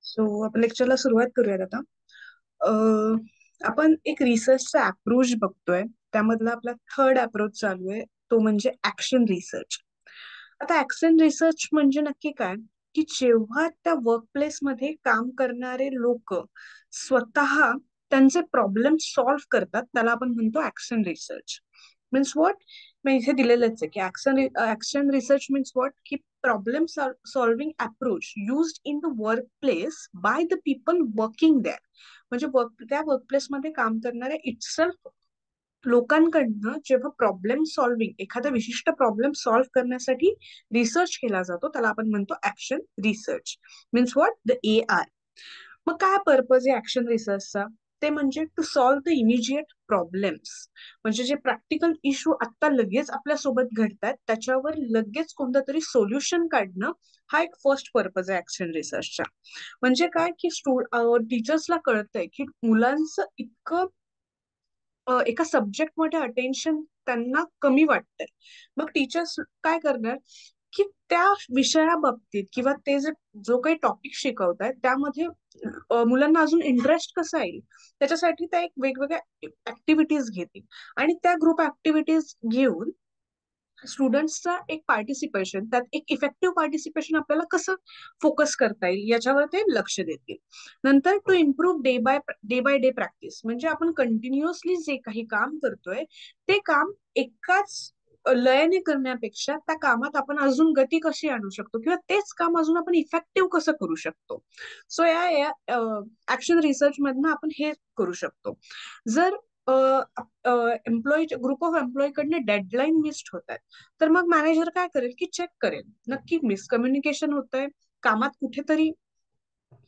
So आपण लेक्चरला सुरुवात करूयात आता. अं, आपण एक रिसर्चचा अप्रोच बघतोय. त्यामधला आपला थर्ड अप्रोच चालू आहे, तो म्हणजे ऍक्शन रिसर्च. आता ऍक्शन रिसर्च म्हणजे नक्की काय, की जेव्हा त्या वर्कप्लेस मध्ये काम करणारे लोक स्वतः त्यांचे प्रॉब्लेम सॉल्व्ह करतात, त्याला आपण म्हणतो ऍक्शन रिसर्च. मीन्स व्हॉट, मी इथे दिलेलंच आहे की ऍक्शन रिसर्च मीन्स व्हॉट, की problem solving approach used in the workplace by the people working there. म्हणजे त्या वर्कप्लेसमध्ये काम करणाऱ्या इटसेल्फ लोकांकडनं जेव्हा प्रॉब्लेम सॉल्विंग, एखादा विशिष्ट प्रॉब्लेम सॉल्व्ह करण्यासाठी रिसर्च केला जातो, त्याला आपण म्हणतो action research. Means what, the AR. मग काय पर्पज आहे ऍक्शन रिसर्चचा? ते म्हणजे to solve the immediate problems. म्हणजे जे प्रॅक्टिकल इश्यू आता लगेच आपल्या सोबत घडतात, त्याच्यावर लगेच कोणतं तरी सोल्युशन काढणं, हा एक फर्स्ट पर्पज आहे ऍक्शन रिसर्चचा. म्हणजे काय, की टीचर्सला कळतंय की मुलांचं इतकं एका सब्जेक्टमध्ये अटेन्शन त्यांना कमी वाटतंय. मग टीचर्स काय करणार, की त्या विषयाबाबतीत किंवा ते जे जो काही टॉपिक शिकवतायत त्यामध्ये मुलांना अजून इंटरेस्ट कसा येईल, त्याच्यासाठी त्या एक वेगवेगळ्या ऍक्टिव्हिटीज घेतील. आणि त्या ग्रुप ऍक्टिव्हिटीज घेऊन स्टुडंट्सचा एक पार्टिसिपेशन, त्यात एक इफेक्टिव्ह पार्टिसिपेशन आपल्याला कसं फोकस करता येईल याच्यावर ते लक्ष देतील. नंतर to improve day by day practice. म्हणजे आपण कंटिन्युअसली जे काही काम करतोय, ते काम एकाच लयाने करण्यापेक्षा त्या कामात आपण अजून गती कशी आणू शकतो, किंवा तेच काम अजून आपण इफेक्टिव्ह कसं करू शकतो. सो या ऍक्शन रिसर्च मधनं आपण हे करू शकतो. जर एम्प्लॉई ग्रुप ऑफ एम्प्लॉई कडनं डेडलाईन मिस्ड होत आहेत, तर मग मॅनेजर काय करेल, की चेक करेल नक्की मिसकम्युनिकेशन होतंय, कामात कुठेतरी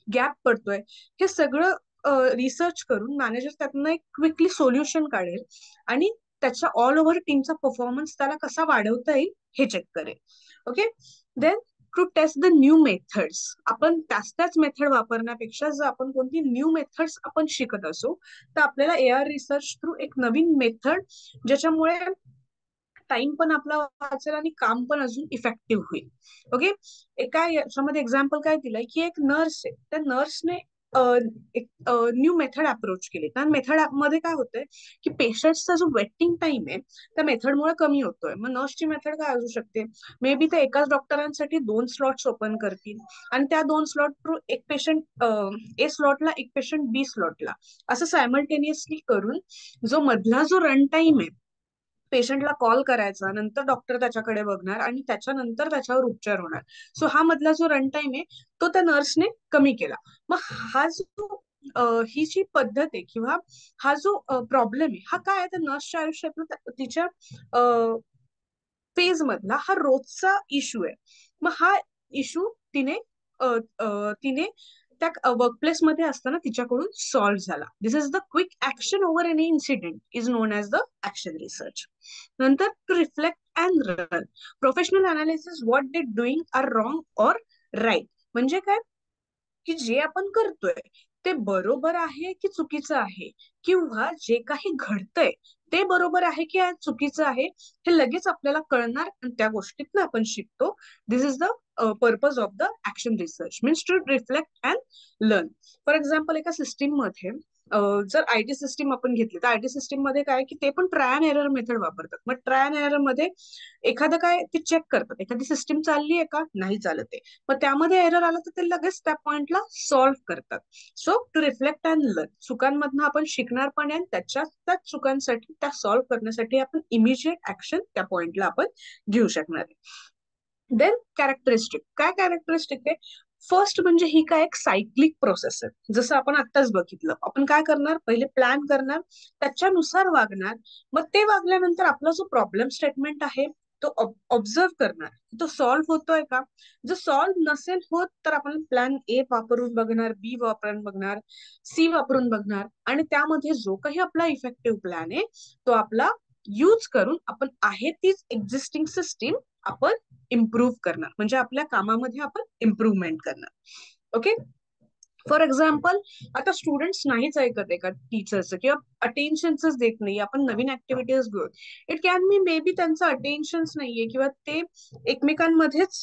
गॅप पडतोय. हे सगळं रिसर्च करून मॅनेजर त्यातनं एक क्विकली सोल्युशन काढेल आणि त्याच्या ऑल ओव्हर टीमचा परफॉर्मन्स त्याला कसा वाढवता येईल हे चेक करेल. Okay. Then to test the new methods. आपण त्याच मेथड वापरण्यापेक्षा जर आपण कोणती न्यू मेथड्स आपण शिकत असू, तर आपल्याला AR रिसर्च थ्रू एक नवीन मेथड, ज्याच्यामुळे टाइम पण आपला वाचेल आणि काम पण अजून इफेक्टिव्ह होईल. ओके. एका याच्यामध्ये एक्झाम्पल काय दिलंय, की एक नर्स आहे, त्या नर्सने एक न्यू मेथड अप्रोच केली. कारण मेथड मध्ये काय होतंय, की पेशंटचा जो वेटिंग टाइम आहे त्या मेथडमुळे कमी होतोय. मग नर्सची मेथड काय असू शकते, मे बी ते एकाच डॉक्टरांसाठी 2 स्लॉट्स ओपन करतील आणि त्या 2 स्लॉट थ्रू एक पेशंट A स्लॉटला, एक पेशंट B स्लॉटला, असं सायमल्टेनियसली करून जो मधला जो रन टाइम आहे, पेशंटला कॉल करायचा, नंतर डॉक्टर त्याच्याकडे बघणार आणि त्याच्यानंतर त्याच्यावर उपचार होणार. सो हा मधला जो रन टाइम आहे, तो त्या नर्सने कमी केला. मग हा जो ही जी पद्धत आहे, किंवा हा जो प्रॉब्लेम आहे, हा काय आहे, त्या नर्सच्या आयुष्यातला तिच्या फेज मधला हा रोजचा इश्यू आहे. मग हा इश्यू तिने अ, तिने त्या वर्कप्लेस मध्ये असताना तिच्याकडून सॉल्व्ह झाला. This is the quick action over any incident is known as the action research. नंतर to reflect and run. Professional analysis what they doing are wrong or right. म्हणजे काय, की जे आपण करतोय ते बरोबर आहे की चुकीचं आहे, किंवा जे काही घडतंय ते बरोबर आहे की चुकीचं आहे, हे लगेच आपल्याला कळणार आणि त्या गोष्टीतनं आपण शिकतो. This is the purpose of the action research. Means to reflect and learn. For example, एका सिस्टीम मध्ये जर IT सिस्टीम आपण घेतली, तर IT सिस्टीम मध्ये काय, की ते पण ट्राय अँड एरर मेथड वापरतात. मग ट्राय अँड एरर मध्ये एखादं काय ते चेक करतात, एखादी सिस्टीम चालली आहे का, नाही चालत आहे, मग त्यामध्ये एरर आला तर ते लगेच त्या पॉइंटला सॉल्व्ह करतात. So to reflect and learn. चुकांमधनं आपण शिकणार पण आहे, आणि त्याच चुकांसाठी, त्या सॉल्व्ह करण्यासाठी आपण इमिजिएट ऍक्शन त्या पॉइंटला आपण घेऊ शकणार आहे. Then characteristic. काय कॅरेक्टरिस्टिक आहे? फर्स्ट म्हणजे ही काय एक सायक्लिक प्रोसेस आहे. जसं आपण आत्ताच बघितलं, आपण काय करणार, पहिले प्लॅन करणार, त्याच्यानुसार वागणार, मग ते वागल्यानंतर आपला जो प्रॉब्लेम स्टेटमेंट आहे तो ऑब्झर्व करणार, तो सॉल्व्ह होतोय का. जर सॉल्व्ह नसेल होत तर आपण प्लॅन ए वापरून बघणार, बी वापरून बघणार, सी वापरून बघणार, आणि त्यामध्ये जो काही आपला इफेक्टिव्ह प्लॅन आहे तो आपला यूज करून आपण आहे तीच एक्झिस्टिंग सिस्टीम आपण इम्प्रूव्ह करणार, म्हणजे आपल्या कामामध्ये आपण इम्प्रूव्हमेंट करणार. ओके. फॉर एक्झाम्पल, आता स्टुडंट्स नाहीच ऐकत आहे का टीचरचं, किंवा अटेन्शनच देत नाही, आपण नवीन ऍक्टिव्हिटीज घेऊ, इट कॅन बी मे बी त्यांचं अटेन्शन्स नाहीये, किंवा ते एकमेकांमध्येच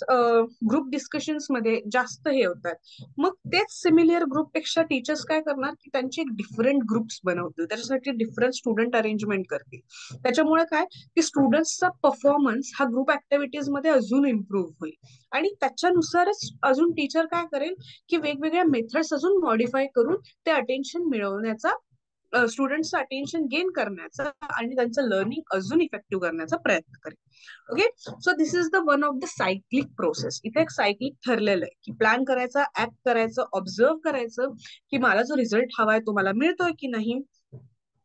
ग्रुप डिस्कशन्स मध्ये जास्त हे होतात. मग तेच सिमिलर ग्रुप पेक्षा टीचर्स काय करणार की त्यांचे एक डिफरंट ग्रुप्स बनवतील, त्याच्यासाठी डिफरंट स्टुडंट अरेंजमेंट करतील. त्याच्यामुळे काय की स्टुडंट्सचा परफॉर्मन्स हा ग्रुप ऍक्टिव्हिटीज मध्ये अजून इम्प्रूव्ह होईल. आणि त्याच्यानुसारच अजून टीचर काय करेल की वेगवेगळ्या मेथड्स अजून मॉडिफाय करून ते अटेन्शन मिळवण्याचा, स्टुडंटचं अटेन्शन गेन करण्याचा आणि त्यांचं लर्निंग अजून इफेक्टिव्ह करण्याचा प्रयत्न करेल. Okay. So this is the one of the cyclic process. इथे एक सायक्लिक ठरलेलं आहे की प्लॅन करायचा, ऍक्ट करायचं, ऑब्झर्व करायचं की मला जो रिझल्ट हवाय तो मला मिळतोय की नाही.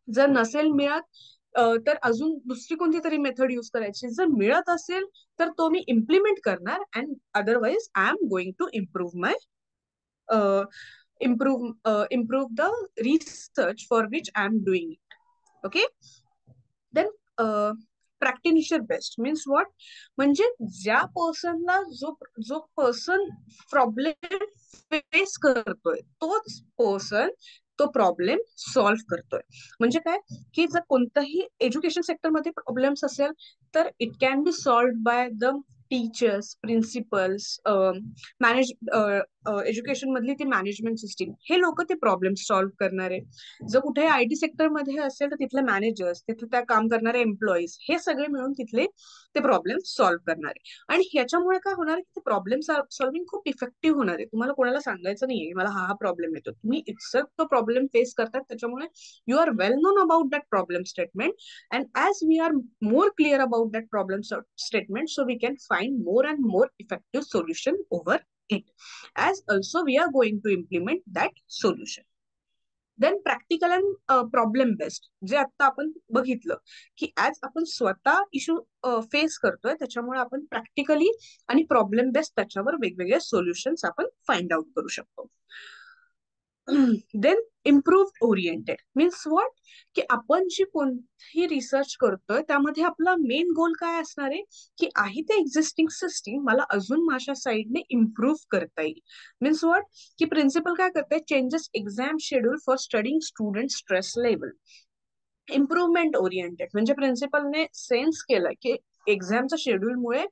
जर नसेल मिळत तर अजून दुसरी कोणती तरी मेथड युज करायची. जर मिळत असेल तर तो मी इम्प्लिमेंट करणार, and otherwise I am going to improve my improve the research for which I am doing it. Okay. Then practitioner best means what, म्हणजे ज्या पर्सनला जो जो पर्सन प्रॉब्लेम फेस करतोय तोच पर्सन तो प्रॉब्लेम सॉल्व्ह करतोय. म्हणजे काय की जर कोणताही एज्युकेशन सेक्टरमध्ये प्रॉब्लेम्स असेल तर it can B solve by the teachers, principles, manage education मधली ती मॅनेजमेंट सिस्टीम, हे लोक ते प्रॉब्लेम सॉल्व्ह करणारे. जर कुठे आयटी सेक्टरमध्ये असेल तर तिथले मॅनेजर्स, तिथे त्या काम करणारे एम्प्लॉईज, हे सगळे मिळून तिथले ते प्रॉब्लेम सॉल्व्ह करणारे. आणि ह्याच्यामुळे काय होणार आहे की प्रॉब्लेम सॉल्व्हिंग खूप इफेक्टिव्ह होणार आहे. तुम्हाला कोणाला सांगायचं नाहीये मला हा प्रॉब्लेम येतो, तुम्ही इट्सल्फ तो प्रॉब्लेम फेस करतात. त्याच्यामुळे you are well known about that problem statement, and as we are more clear about that problem statement, so we can find more and more effective solution over it, as also we are going to implement that solution. Then practical and problem based, जे आता आपण बघितलं की as आपण स्वतः issue face करतोय त्याच्यामुळे आपण प्रॅक्टिकली आणि प्रॉब्लेम बेस्ड त्याच्यावर वेगवेगळे सोल्युशन्स आपण फाइंड आउट करू शकतो. Then improve oriented means what, की आपण जी कोणती रिसर्च करतोय त्यामध्ये आपला मेन गोल काय असणार आहे की आहे ते एक्झिस्टिंग सिस्टीम मला अजून माझ्या साईडने इम्प्रूव्ह करता येईल. मीन्स व्हॉट, की प्रिन्सिपल काय करते, changes exam schedule for studying student stress level. Improvement oriented म्हणजे प्रिन्सिपलने सेन्स केलं की एक्झामच्या शेड्यूलमुळे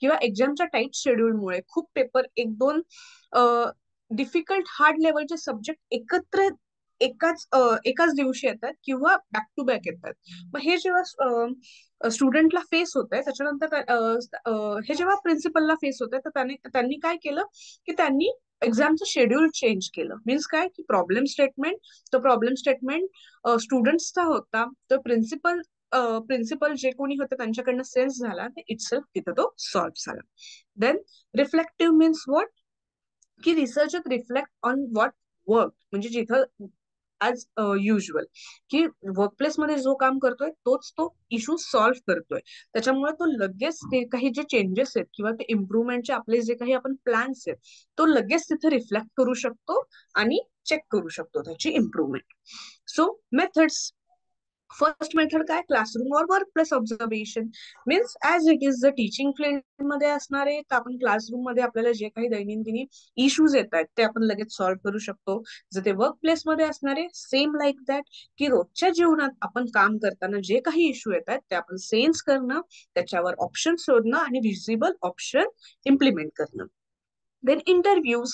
किंवा एक्झामच्या टाईट शेड्यूलमुळे खूप पेपर एक दोन डिफिकल्ट हार्ड लेवलचे सब्जेक्ट एकत्र एकाच दिवशी येतात किंवा बॅक टू बॅक येतात. मग हे जेव्हा स्टुडंटला फेस होत आहे त्याच्यानंतर हे जेव्हा प्रिन्सिपलला फेस होत आहे तर त्यांनी काय केलं की त्यांनी एक्झामचं शेड्यूल चेंज केलं. मीन्स काय की प्रॉब्लेम स्टेटमेंट स्टुडंट्सचा होता, तर प्रिन्सिपल जे कोणी होते त्यांच्याकडनं सेन्स झाला, इटसेल्फ तिथं तो सॉल्व्ह झाला. देन रिफ्लेक्टिव्ह मीन्स व्हॉट, की research reflect on what work, म्हणजे जिथं ॲज युजल की वर्कप्लेसमध्ये जो काम करतोय तोच तो इश्यू सॉल्व्ह करतोय. त्याच्यामुळे तो लगेच ते काही जे चेंजेस आहेत किंवा ते इम्प्रुव्हमेंटचे आपले जे काही आपण प्लॅन्स आहेत तो लगेच तिथे रिफ्लेक्ट करू शकतो आणि चेक करू शकतो त्याची improvement. So methods, first method काय, क्लासरूम और work place observation. Means as it is the teaching field मध्ये असणारे तर आपण क्लासरूम मध्ये आपल्याला जे काही दैनंदिन इश्यूज येत आहेत ते आपण लगेच सॉल्व्ह करू शकतो. जर ते वर्क प्लेस मध्ये असणारे सेम लाईक दॅट, की रोजच्या जीवनात आपण काम करताना जे काही इश्यू येत आहेत ते आपण सेन्स करणं, त्याच्यावर ऑप्शन शोधणं आणि विजिबल ऑप्शन इम्प्लिमेंट करणं. देन इंटरव्ह्यूज,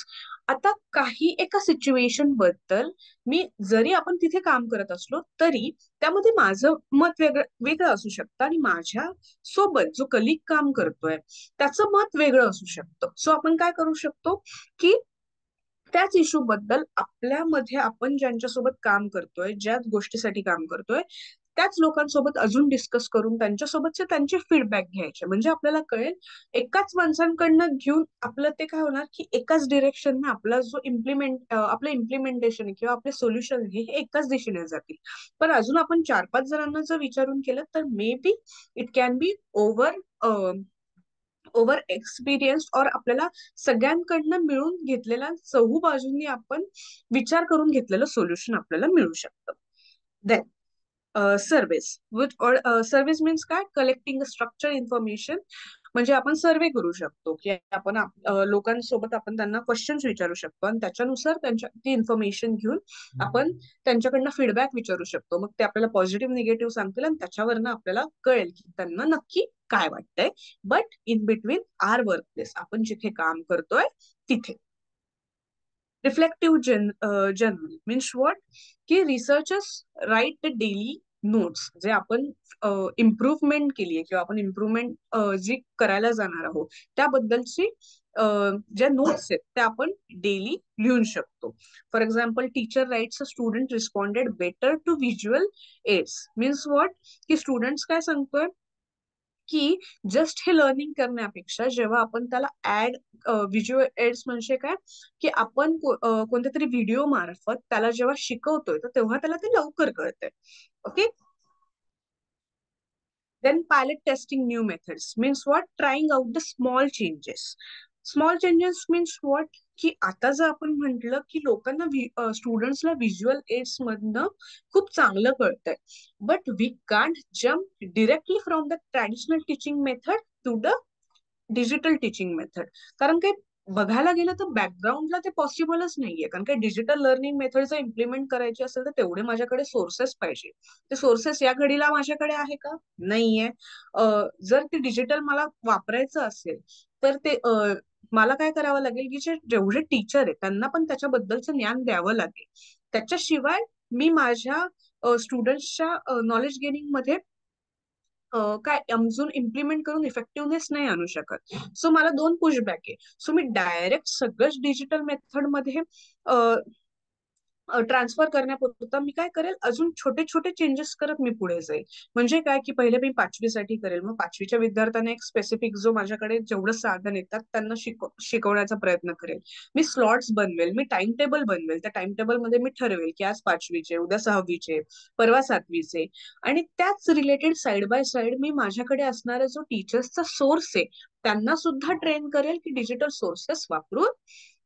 आता काही एका सिच्युएशन बद्दल मी जरी आपण तिथे काम करत असलो तरी त्यामध्ये माझं मत वेगळं असू शकतं आणि माझ्या सोबत जो कलिग काम करतोय त्याचं मत वेगळं असू शकतं. सो आपण काय करू शकतो की त्याच इश्यू बद्दल आपल्यामध्ये आपण ज्यांच्यासोबत काम करतोय, ज्या गोष्टीसाठी काम करतोय त्याच लोकांसोबत अजून डिस्कस करून त्यांच्यासोबतचे त्यांचे फीडबॅक घ्यायचे, म्हणजे आपल्याला कळेल. एकाच माणसांकडनं घेऊन आपलं ते काय होणार की एकाच डिरेक्शनने आपला जो आपलं इम्प्लिमेंटेशन किंवा आपले सोल्युशन हे एकाच दिशेने जातील. पण अजून आपण 4-5 जणांना जर विचारून केलं तर may be it can be over over experience और आपल्याला सगळ्यांकडनं मिळून घेतलेला चहू बाजूंनी आपण विचार करून घेतलेलं सोल्युशन आपल्याला मिळू शकतं. Then service with service means काय, कलेक्टिंग स्ट्रक्चर इन्फॉर्मेशन. म्हणजे आपण सर्वे करू शकतो की आपण लोकांसोबत आपण त्यांना क्वेश्चन्स विचारू शकतो आणि त्याच्यानुसार त्यांच्या ती इन्फॉर्मेशन घेऊन आपण त्यांच्याकडनं फीडबॅक विचारू शकतो. मग ते आपल्याला पॉझिटिव्ह निगेटिव्ह सांगतील आणि त्याच्यावरनं आपल्याला कळेल की त्यांना नक्की काय वाटतंय. But in between are workplace, आपण जिथे काम करतोय तिथे. रिफ्लेक्टिव्ह जर्नल मीन्स व्हॉट, की researchers write the daily notes, जे आपण इम्प्रुव्हमेंट केली आहे किंवा आपण इम्प्रुव्हमेंट जी करायला जाणार आहोत त्याबद्दलची ज्या नोट्स आहेत त्या आपण डेली लिहू शकतो. For example, teacher writes a student responded better to visual aids. Means what, की स्टुडंट्स काय सांगतोय की जस्ट हे लर्निंग करण्यापेक्षा जेव्हा आपण त्याला ऍड व्हिज्युअल एड्स म्हणजे काय, की आपण कोणत्या तरी व्हिडिओ मार्फत त्याला जेव्हा शिकवतोय तर तेव्हा त्याला ते लवकर कळतंय. Okay. Then pilot testing new methods means what? Trying out the small changes. Small changes means what? की आता जर आपण म्हटलं की लोकांना स्टुडंट्सला व्हिज्युअल एड्स मधनं खूप चांगलं कळतंय, but we can't jump directly from the traditional teaching method to the digital teaching method. कारण काही बघायला गेलं तर बॅकग्राऊंडला ते पॉसिबलच नाहीये. कारण काही डिजिटल लर्निंग मेथड जर इम्प्लिमेंट करायची असेल तर तेवढे माझ्याकडे सोर्सेस पाहिजे. ते सोर्सेस या घडीला माझ्याकडे आहे का? नाहीये. जर ते डिजिटल मला वापरायचं असेल तर ते मला काय करावं लागेल की जेवढे टीचर आहेत त्यांना पण त्याच्याबद्दलचं ज्ञान द्यावं लागेल. त्याच्याशिवाय मी माझ्या स्टुडंट्सच्या नॉलेज गेनिंग मध्ये काय अजून इम्प्लिमेंट करून इफेक्टिव्हनेस नाही आणू शकत. सो मला दोन पुशबॅक आहे. सो मी डायरेक्ट सगळंच डिजिटल मेथड मध्ये ट्रान्सफर करण्यापुरता मी काय करेल, अजून छोटे छोटे चेंजेस करत मी पुढे जाईल. म्हणजे काय, की पहिले मी 5वी साठी करेल, मग 5वीच्या विद्यार्थ्यांना एक स्पेसिफिक जो माझ्याकडे जेवढं साधन येतात त्यांना शिकवण्याचा प्रयत्न करेल. मी स्लॉट्स बनवेल, मी टाइम टेबल बनवेल. त्या टाइम टेबल मध्ये मी ठरवेल की आज 5वीचे, उद्या 6वीचे, परवा 7वीचे. आणि त्याच रिलेटेड साइड बाय साइड मी माझ्याकडे असणारा जो टीचर्सचा सोर्स आहे त्यांना सुद्धा ट्रेन करेल की डिजिटल सोर्सेस वापरून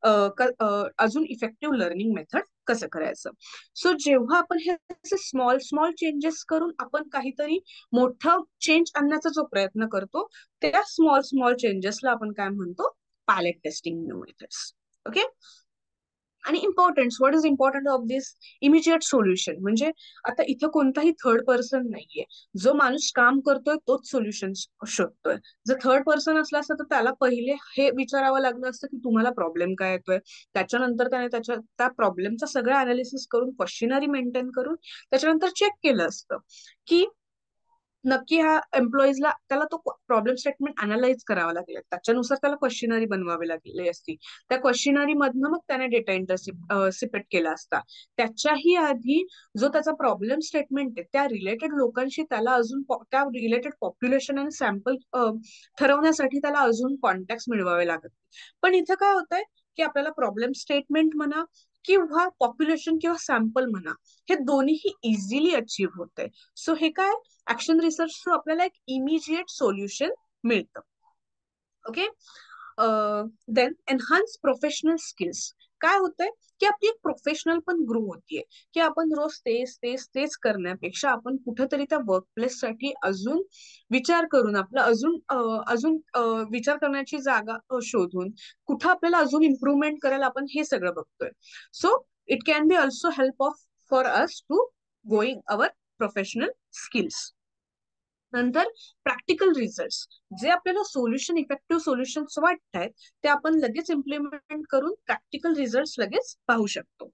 अजून इफेक्टिव्ह लर्निंग मेथड कसं करायचं. सो जेव्हा आपण हे स्मॉल स्मॉल चेंजेस करून आपण काहीतरी मोठं चेंज आणण्याचा जो प्रयत्न करतो त्या स्मॉल स्मॉल चेंजेसला आपण काय म्हणतो, pilot testing new methods. Okay. आणि importance, what is important of this, immediate solution. म्हणजे आता इथं कोणताही थर्ड पर्सन नाहीये. जो माणूस काम करतोय तोच सोल्युशन शोधतोय. जर थर्ड पर्सन असला असता तर त्याला पहिले हे विचारावं लागलं असतं की तुम्हाला प्रॉब्लेम काय येतोय. त्याच्यानंतर त्याने त्या प्रॉब्लेमचा सगळं अनालिसिस करून क्वेश्चनरी मेंटेन करून त्याच्यानंतर चेक केलं असतं की नक्की ह्या एम्प्लॉईजला त्याला तो प्रॉब्लेम स्टेटमेंट अनालाइज करावा लागेल. त्याच्यानुसार त्याला क्वेश्चनरी बनवावी लागली असती. त्या क्वेश्चनरी मधनं मग त्याने डेटा इंटरसिपेट केला असता. त्याच्याही आधी जो त्याचा प्रॉब्लेम स्टेटमेंट आहे त्या रिलेटेड लोकांशी त्याला अजून त्या रिलेटेड पॉप्युलेशन आणि सॅम्पल ठरवण्यासाठी त्याला अजून कॉन्टॅक्ट मिळवावे लागत. पण इथं काय होतंय की आपल्याला प्रॉब्लेम स्टेटमेंट म्हणा किंवा पॉप्युलेशन किंवा सॅम्पल म्हणा, हे दोन्हीही इझिली अचीव्ह होतंय. सो हे काय, ऍक्शन रिसर्च थ्रू आपल्याला एक इमिजिएट सोल्युशन मिळतं. Okay. Then enhance professional skills. काय होतंय की आपली एक प्रोफेशनल पण ग्रो होतीये, की आपण रोज तेच तेच तेच करण्यापेक्षा आपण कुठेतरी त्या वर्क प्लेस साठी अजून विचार करून आपलं अजून विचार करण्याची जागा शोधून कुठं आपल्याला अजून इम्प्रुव्हमेंट करायला आपण हे सगळं बघतोय. So it can be also help of for us to going our professional skills. नंतर प्रॅक्टिकल रिझल्ट, जे आपल्याला सोल्युशन इफेक्टिव्ह सोल्युशन्स वाटत ते आपण लगेच इम्प्लिमेंट करून प्रॅक्टिकल रिझल्ट लगेच पाहू शकतो.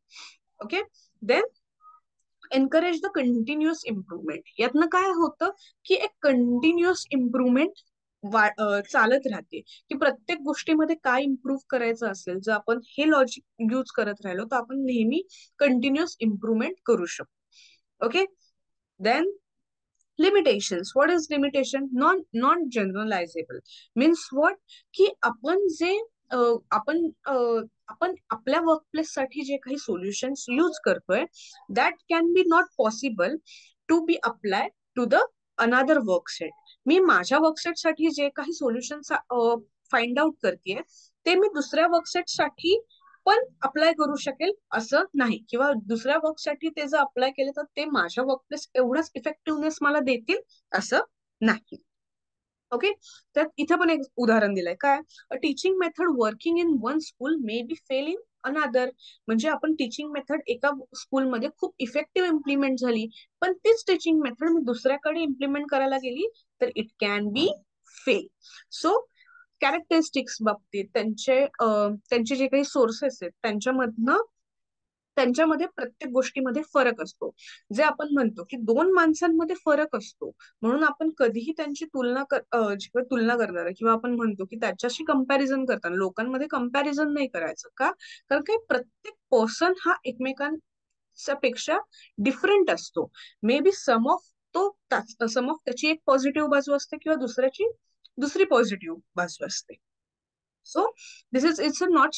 Okay. Then encourage the continuous improvement. यातनं काय होतं की एक कंटिन्युअस इम्प्रुव्हमेंट चालत राहते, की प्रत्येक गोष्टीमध्ये काय इम्प्रूव्ह करायचं असेल जर आपण हे लॉजिक यूज करत राहिलो तर आपण नेहमी कंटिन्युअस इम्प्रुव्हमेंट करू शकतो. Okay. Then limitations. What is limitation, non generalizable. Means what, की आपण जे आपण आपल्या वर्कप्लेस साठी जे काही सोल्युशन्स यूज करतोय that can be not possible to be apply to the another work set. मी माझ्या वर्कसेटसाठी जे काही सोल्युशन फाइंड आउट करतेय ते मी दुसऱ्या वर्कसेटसाठी पण अप्लाय करू शकेल असं नाही, किंवा दुसऱ्या वर्कसाठी ते जर अप्लाय केले तर ते माझ्या वर्कप्लेस एवढाच इफेक्टिव्हनेस मला देतील असं नाही. ओके. तर इथे पण एक उदाहरण दिलंय काय, a teaching method working in one school may be fail in another. म्हणजे आपण टीचिंग मेथड एका स्कूलमध्ये खूप इफेक्टिव्ह इम्प्लिमेंट झाली, पण तीच टीचिंग मेथड मी दुसऱ्याकडे इम्प्लिमेंट करायला गेली तर it can B fail. So characteristics बाबतीत त्यांचे जे काही सोर्सेस आहेत त्यांच्यामध्ये प्रत्येक गोष्टीमध्ये फरक असतो. जे आपण म्हणतो की दोन माणसांमध्ये फरक असतो, म्हणून आपण कधीही त्यांची जेव्हा तुलना करणार आहे, किंवा आपण म्हणतो की त्याच्याशी कंपॅरिझन करताना लोकांमध्ये कंपॅरिझन नाही करायचं का, कारण काही प्रत्येक पर्सन हा एकमेकांच्या पेक्षा डिफरंट असतो. मे बी सम ऑफ त्याची एक पॉझिटिव्ह बाजू असते किंवा दुसऱ्याची दुसरी पॉझिटिव्ह बाजू असते. So this is it's a not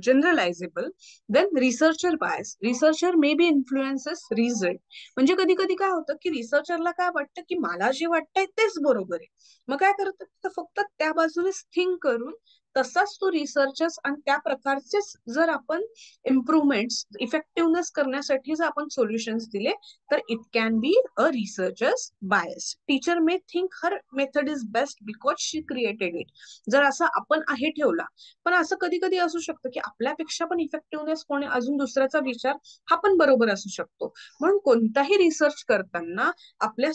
generalizable. Then researcher bias. Researcher maybe influences result. म्हणजे कधी कधी काय होतं की रिसर्चरला काय वाटतं की मला जे वाटतंय तेच बरोबर आहे. मग काय करतात तर फक्त त्या बाजूनेच थिंक करून तसाच तो रिसर्चर्स आणि त्या प्रकारचेच जर आपण इम्प्रुव्हमेंट्स इफेक्टिव्हनेस करण्यासाठी जर आपण सोल्युशन्स दिले तर it can be a researchers bias. Teacher may think her method is best because she created it. जर असं आपण आहे ठेवला, पण असं कधी कधी असू शकतं की आपल्यापेक्षा पण इफेक्टिव्हनेस कोणी अजून दुसऱ्याचा विचार हा पण बरोबर असू शकतो. म्हणून कोणताही रिसर्च करताना आपल्या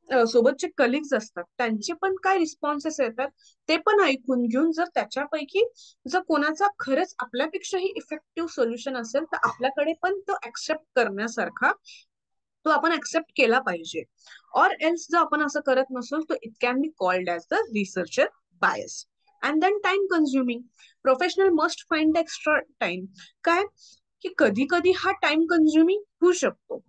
सोबतचे कलिग्स असतात त्यांचे पण काय रिस्पॉन्सेस येतात ते पण ऐकून घेऊन, जर त्याच्यापैकी जर कोणाचा खरंच आपल्यापेक्षाही इफेक्टिव्ह सोल्युशन असेल तर आपल्याकडे पण तो ऍक्सेप्ट करण्यासारखा तो आपण ऍक्सेप्ट केला पाहिजे. ऑर एल्स जर आपण असं करत नसलो तर it can be called as the researcher bias. And then time consuming. Professional must find extra time. काय की कधी कधी हा टाइम कन्झ्युमिंग होऊ शकतो,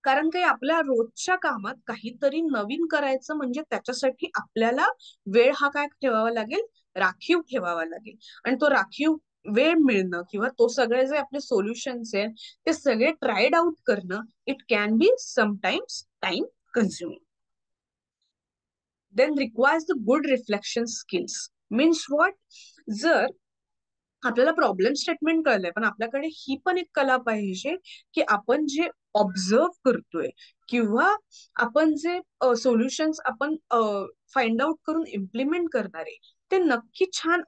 कारण काही आपल्या रोजच्या कामात काहीतरी नवीन करायचं म्हणजे त्याच्यासाठी आपल्याला वेळ हा काय ठेवावा लागेल, राखीव ठेवावा लागेल. आणि तो राखीव वेळ मिळणं किंवा तो सगळे जे आपले सोल्युशन्स आहेत ते सगळे ट्रायड आउट करणं it can be sometimes time consuming. Then requires the good reflection skills. Means what, जर आपल्याला प्रॉब्लेम स्टेटमेंट कळलंय पण आपल्याकडे ही पण एक कला पाहिजे की आपण जे ऑब्झर्व करतोय किंवा आपण जे सोल्युशन्स आपण फाइंड आउट करून इम्प्लिमेंट करणारे ते नक्की छान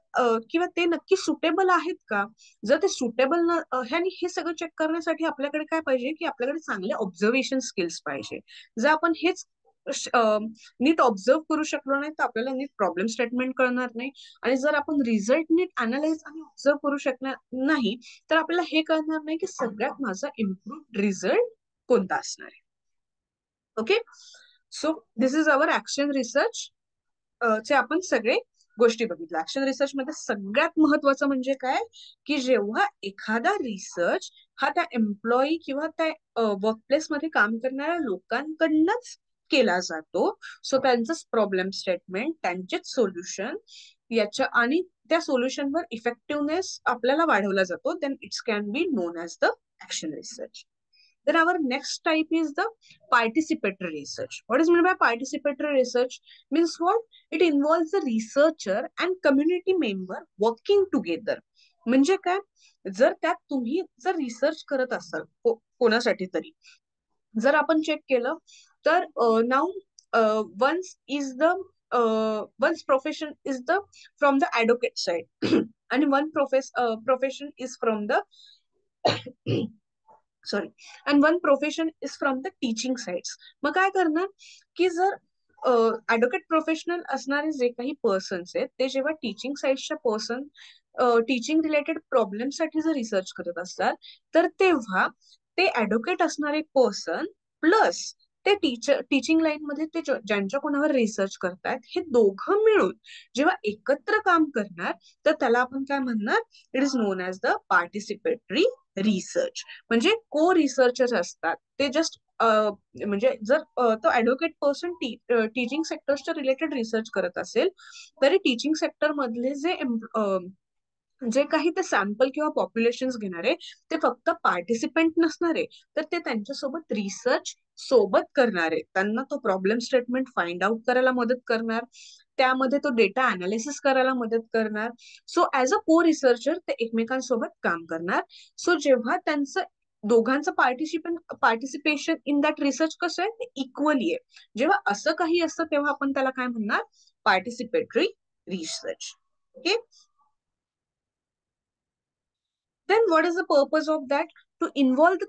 किंवा ते नक्की सुटेबल आहेत का. जर ते सुटेबल आणि हे सगळं चेक करण्यासाठी आपल्याकडे काय पाहिजे की आपल्याकडे चांगले ऑब्झर्वेशन स्किल्स पाहिजे. जर आपण हेच नीट ऑब्झर्व करू शकलो नाही तर आपल्याला नीट प्रॉब्लेम स्टेटमेंट कळणार नाही. आणि जर आपण रिझल्ट नीट अनालाइज आणि ऑब्झर्व करू शकणार नाही तर आपल्याला हे कळणार नाही की सगळ्यात माझा इम्प्रूव्ह रिझल्ट कोणता असणार आहे. Okay. So this is our action research चे आपण सगळे गोष्टी बघितल्या. ऍक्शन रिसर्च मध्ये सगळ्यात महत्वाचं म्हणजे काय की जेव्हा एखादा रिसर्च हा त्या एम्प्लॉई किंवा त्या वर्कप्लेस मध्ये काम करणाऱ्या लोकांकडनंच केला जातो. सो त्यांचंच प्रॉब्लेम स्टेटमेंट त्यांचेच सोल्युशन याच्या आणि त्या सोल्युशनवर इफेक्टिव्हनेस आपल्याला वाढवला जातो, then it's can be known as the action research. Then our next type is the participatory research. What is meant by participatory research? Means what? It involves the researcher and community member working together. म्हणजे काय, जर त्यात तुम्ही जर research करत असाल कोणासाठी तरी, जर आपण चेक केलं तर नाव one's is the one's profession is the from the advocate side आणि profession is from the sorry and one profession is from the teaching sides. मग काय करणार की जर ऍडव्होकेट प्रोफेशनल असणारे जे काही पर्सन्स आहेत ते जेव्हा टीचिंग साइडच्या टीचिंग रिलेटेड प्रॉब्लेम साठी जर रिसर्च करत असतात तर तेव्हा ते ऍडव्होकेट असणारे पर्सन प्लस ते टीचिंग लाईन मध्ये ते ज्यांच्या कोणावर रिसर्च करतायत हे दोघं मिळून जेव्हा एकत्र काम करणार तर त्याला आपण काय म्हणणार, it is known as the participatory research. म्हणजे को रिसर्चर्स असतात ते जस्ट म्हणजे जर तो ऍडव्होकेट पर्सन टीचिंग सेक्टरच्या रिलेटेड रिसर्च करत असेल तरी टीचिंग सेक्टर मधले जे जे काही ते सॅम्पल किंवा पॉप्युलेशन घेणारे ते फक्त पार्टिसिपेंट नसणारे, तर ते त्यांच्यासोबत रिसर्च सोबत करणारे, त्यांना तो प्रॉब्लेम स्टेटमेंट फाइंड आउट करायला मदत करणार, त्यामध्ये तो डेटा अनालिसिस करायला मदत करणार. सो ऍज अ को रिसर्चर ते एकमेकांसोबत काम करणार. सो जेव्हा त्यांचं दोघांचं पार्टिसिपेशन इन दॅट रिसर्च कसं आहे, ते इक्वली आहे. जेव्हा असं काही असतं तेव्हा आपण त्याला काय म्हणणार, participatory research. Okay. Then what is the purpose of that? To involve the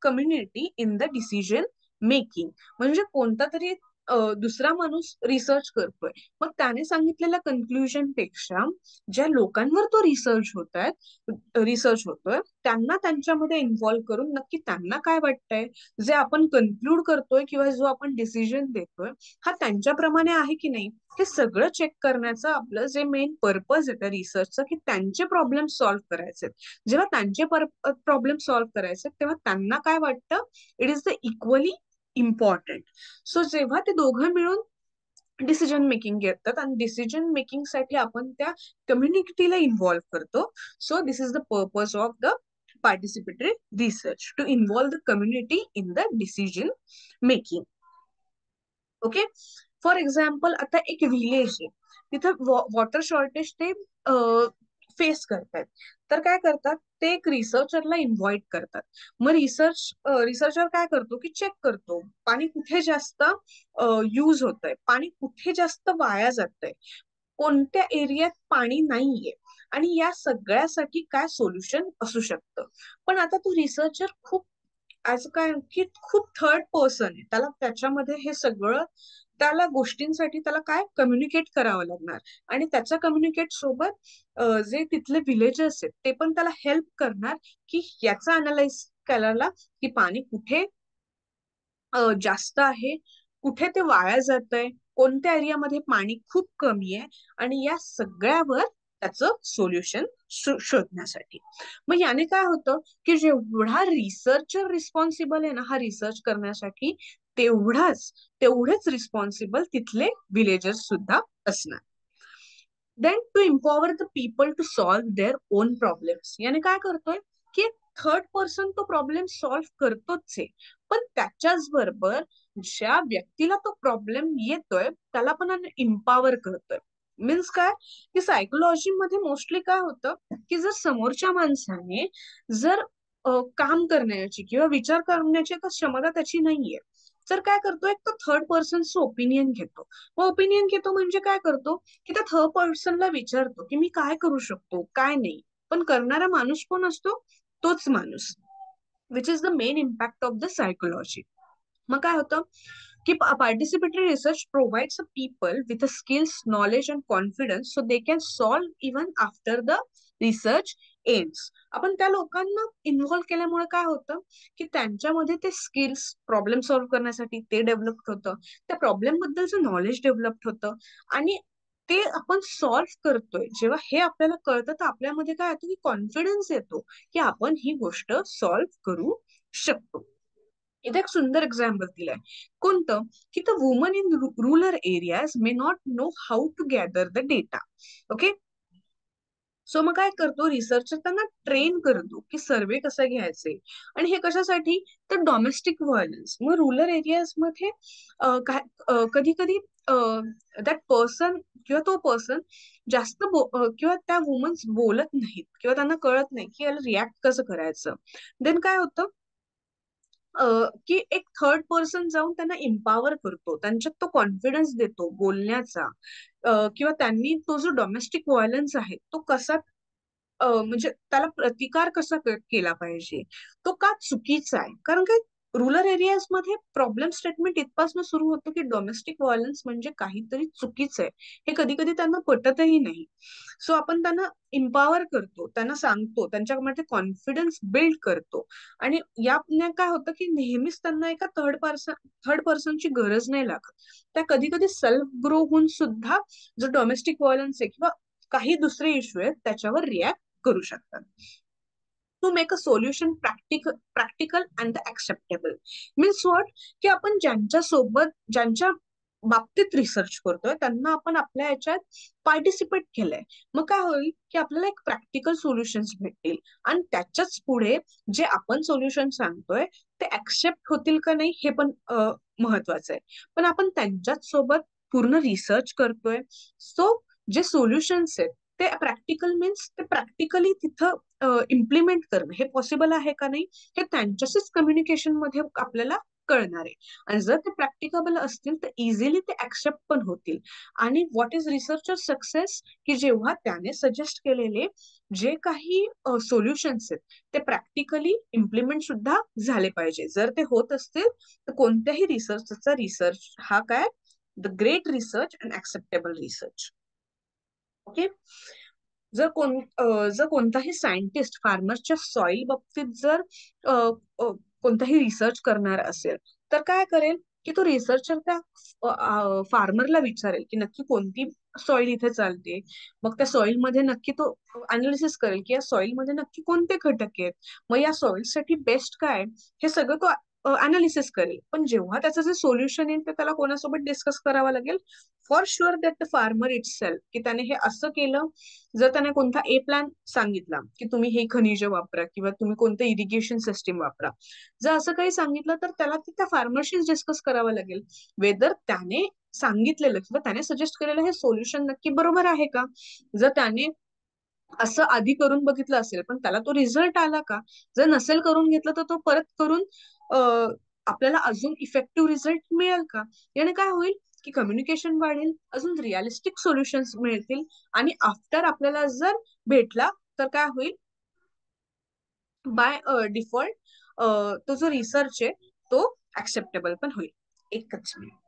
community in the decision making. म्हणजे कोणता तरी दुसरा माणूस रिसर्च करतोय, मग त्याने सांगितलेल्या कन्क्लुजन पेक्षा ज्या लोकांवर तो रिसर्च होतोय त्यांना त्यांच्यामध्ये इन्व्हॉल्व करून नक्की त्यांना काय वाटतंय, जे आपण कन्क्लूड करतोय किंवा जो आपण डिसिजन देतोय हा त्यांच्याप्रमाणे आहे की नाही, हे सगळं चेक करण्याचं आपलं जे मेन पर्पज आहे त्या रिसर्चचं, की त्यांचे प्रॉब्लेम सॉल्व्ह करायचे. जेव्हा त्यांचे प्रॉब्लेम सॉल्व्ह करायचे तेव्हा त्यांना काय वाटतं, it is the equally important. So जेव्हा ते दोघं मिळून डिसिजन मेकिंग घेतात आणि डिसिजन मेकिंग साठी आपण त्या कम्युनिटीला इन्व्हॉल्व्ह करतो. So this is the purpose of the participatory research, to involve the community in the decision making. Okay. For example आता एक विलेज आहे, तिथं वॉटर शॉर्टेज ते फेस करतायत, तर काय करतात ते एक रिसर्चरला इन्व्हाइट करतात. मग रिसर्चर काय करतो की चेक करतो पाणी कुठे जास्त यूज होतंय, पाणी कुठे जास्त वाया जातंय, कोणत्या एरियात पाणी नाहीये, आणि या सगळ्यासाठी काय सोल्युशन असू शकतं. पण आता तो रिसर्चर खूप ऍज काय की खूप थर्ड पर्सन आहे, त्याला त्याच्यामध्ये हे सगळं त्याला गोष्टींसाठी त्याला काय कम्युनिकेट करावं लागणार, आणि त्याच्या कम्युनिकेट सोबत जे तिथले विलेजर्स आहेत ते पण त्याला हेल्प करणार की याचा अनालाइज करायला की पाणी कुठे जास्त आहे, कुठे ते वाया जातंय, कोणत्या एरियामध्ये पाणी खूप कमी आहे, आणि या सगळ्यावर त्याचं सोल्युशन शोधण्यासाठी. मग याने काय होतं की जेवढा रिसर्चर रिस्पॉन्सिबल आहे ना हा रिसर्च करण्यासाठी, तेवढेच रिस्पॉन्सिबल तिथले विलेजर्स सुद्धा असणार. Then to empower the people to solve their own problems. याने काय करतोय की थर्ड पर्सन तो प्रॉब्लेम सॉल्व्ह करतोच आहे, पण त्याच्याच बरोबर ज्या व्यक्तीला तो प्रॉब्लेम येतोय त्याला पण एम्पॉवर करतोय. मीन्स काय की सायकोलॉजी मध्ये मोस्टली काय होतं की जर समोरच्या माणसाने जर काम करण्याची किंवा विचार करण्याची तर क्षमता त्याची नाहीये, तर काय करतो, एक तो थर्ड पर्सनचं ओपिनियन घेतो. मग ओपिनियन घेतो म्हणजे काय करतो की त्या थर्ड पर्सनला विचारतो की मी काय करू शकतो काय नाही, पण करणारा माणूस कोण असतो, तोच माणूस, which is the main impact of the psychology. मग काय होतं की participatory research provides the people with the skills, knowledge and confidence so they can solve even after the research ends. आपण त्या लोकांना इन्व्हॉल्व केल्यामुळे काय होतं की त्यांच्यामध्ये ते स्किल्स प्रॉब्लेम सॉल्व्ह करण्यासाठी ते डेव्हलप होतं, त्या प्रॉब्लेम बद्दलचं नॉलेज डेव्हलप होतं, आणि ते आपण सॉल्व्ह करतोय जेव्हा हे आपल्याला कळतं तर आपल्यामध्ये काय होतं की कॉन्फिडन्स येतो की आपण ही गोष्ट सॉल्व्ह करू शकतो. इथे एक सुंदर एक्झाम्पल दिलंय. कोणतं की the woman in rural areas may not know how to gather the data. Okay. So मग काय करतो रिसर्चर, त्यांना ट्रेन करतो की सर्वे कसा घ्यायचे, आणि हे कशासाठी, तर डॉमेस्टिक व्हायलन्स. मग रुरल एरियाज मध्ये कधी कधी दॅट पर्सन किंवा तो पर्सन जास्त किंवा त्या वुमन्स बोलत नाहीत किंवा त्यांना कळत नाही की याला रिॲक्ट कसं करायचं. देन काय होतं की एक थर्ड पर्सन जाऊन त्यांना एम्पावर करतो, त्यांच्यात तो कॉन्फिडन्स देतो बोलण्याचा, किंवा त्यांनी तो जो डोमेस्टिक व्हायलन्स आहे तो कसा म्हणजे त्याला प्रतिकार कसा केला पाहिजे, तो का चुकीचा आहे. कारण काय रुरल एरियाज मध्ये प्रॉब्लेम स्टेटमेंट इथपासून सुरू होतो की डोमेस्टिक व्हायलन्स म्हणजे काहीतरी चुकीचं आहे, हे कधी कधी त्यांना पटतही नाही. सो आपण त्यांना एम्पावर करतो, त्यांना सांगतो, त्यांच्यामध्ये कॉन्फिडन्स बिल्ड करतो, आणि याने काय होतं की नेहमीच त्यांना एका थर्ड पर्सनची गरज नाही लागत. त्या कधी कधी सेल्फ ग्रो होऊन सुद्धा जो डोमेस्टिक व्हायलन्स आहे किंवा काही दुसरे इश्यू आहेत त्याच्यावर रिॲक्ट करू शकतात. To make a solution practical and the acceptable. Means what की आपण ज्यांच्या बाबतीत रिसर्च करतोय त्यांना आपण आपल्या याच्यात पार्टिसिपेट केलंय. मग काय होईल की आपल्याला एक प्रॅक्टिकल सोल्युशन्स भेटतील आणि त्याच्याच पुढे जे आपण सोल्युशन सांगतोय ते ऍक्सेप्ट होतील का नाही हे पण महत्वाचं आहे. पण आपण त्यांच्याच सोबत पूर्ण रिसर्च करतोय. सो जे सोल्युशन्स आहेत ते प्रॅक्टिकल मीन्स ते प्रॅक्टिकली तिथं इम्प्लिमेंट करणं हे पॉसिबल आहे का नाही हे त्यांच्याशीच कम्युनिकेशन मध्ये आपल्याला कळणार आहे. आणि जर ते प्रॅक्टिकबल असतील तर इझिली ते ऍक्सेप्ट पण होतील. आणि व्हॉट इज रिसर्चर सक्सेस की जेव्हा त्याने सजेस्ट केलेले जे काही सोल्युशन्स आहेत ते प्रॅक्टिकली इम्प्लिमेंट सुद्धा झाले पाहिजे. जर ते होत असतील तर कोणत्याही रिसर्चचा रिसर्च हा काय the great research and acceptable research. Okay. जर कोणताही सायंटिस्ट फार्मर्सच्या सॉइल बाबतीत जर अ, अ, कोणताही रिसर्च करणार असेल तर काय करेल की तो रिसर्चर त्या फार्मरला विचारेल की नक्की कोणती सॉइल इथे चालते. मग त्या सॉइल मध्ये नक्की तो अनालिसिस करेल की या सॉइल मध्ये नक्की कोणते घटक आहेत. मग या सॉइल साठी बेस्ट काय हे सगळं तो अनालिसिस करेल. पण जेव्हा त्याचं जे सोल्युशन येईल ते त्याला कोणासोबत डिस्कस करावं लागेल. For sure that the farmer it self की त्याने हे असं केलं. जर त्याने कोणता ए प्लॅन सांगितला की तुम्ही हे खनिज वापरा किंवा तुम्ही कोणतं इरिगेशन सिस्टीम वापरा. जर असं काही सांगितलं तर त्याला ते त्या फार्मरशीच डिस्कस करावं लागेल वेदर त्याने सांगितलेलं किंवा त्याने सजेस्ट केलेलं हे सोल्युशन नक्की बरोबर आहे का. जर त्याने असं आधी करून बघितलं असेल पण त्याला तो रिझल्ट आला का. जर नसेल करून घेतलं तर तो परत करून आपल्याला अजून इफेक्टिव्ह रिझल्ट मिळेल का. याने काय होईल की कम्युनिकेशन वाढेल अजून रिअलिस्टिक सोल्युशन्स मिळतील. आणि आफ्टर आपल्याला जर भेटला तर काय होईल बाय डिफॉल्ट तो जो रिसर्च आहे तो ऍक्सेप्टेबल पण होईल. एकच minute.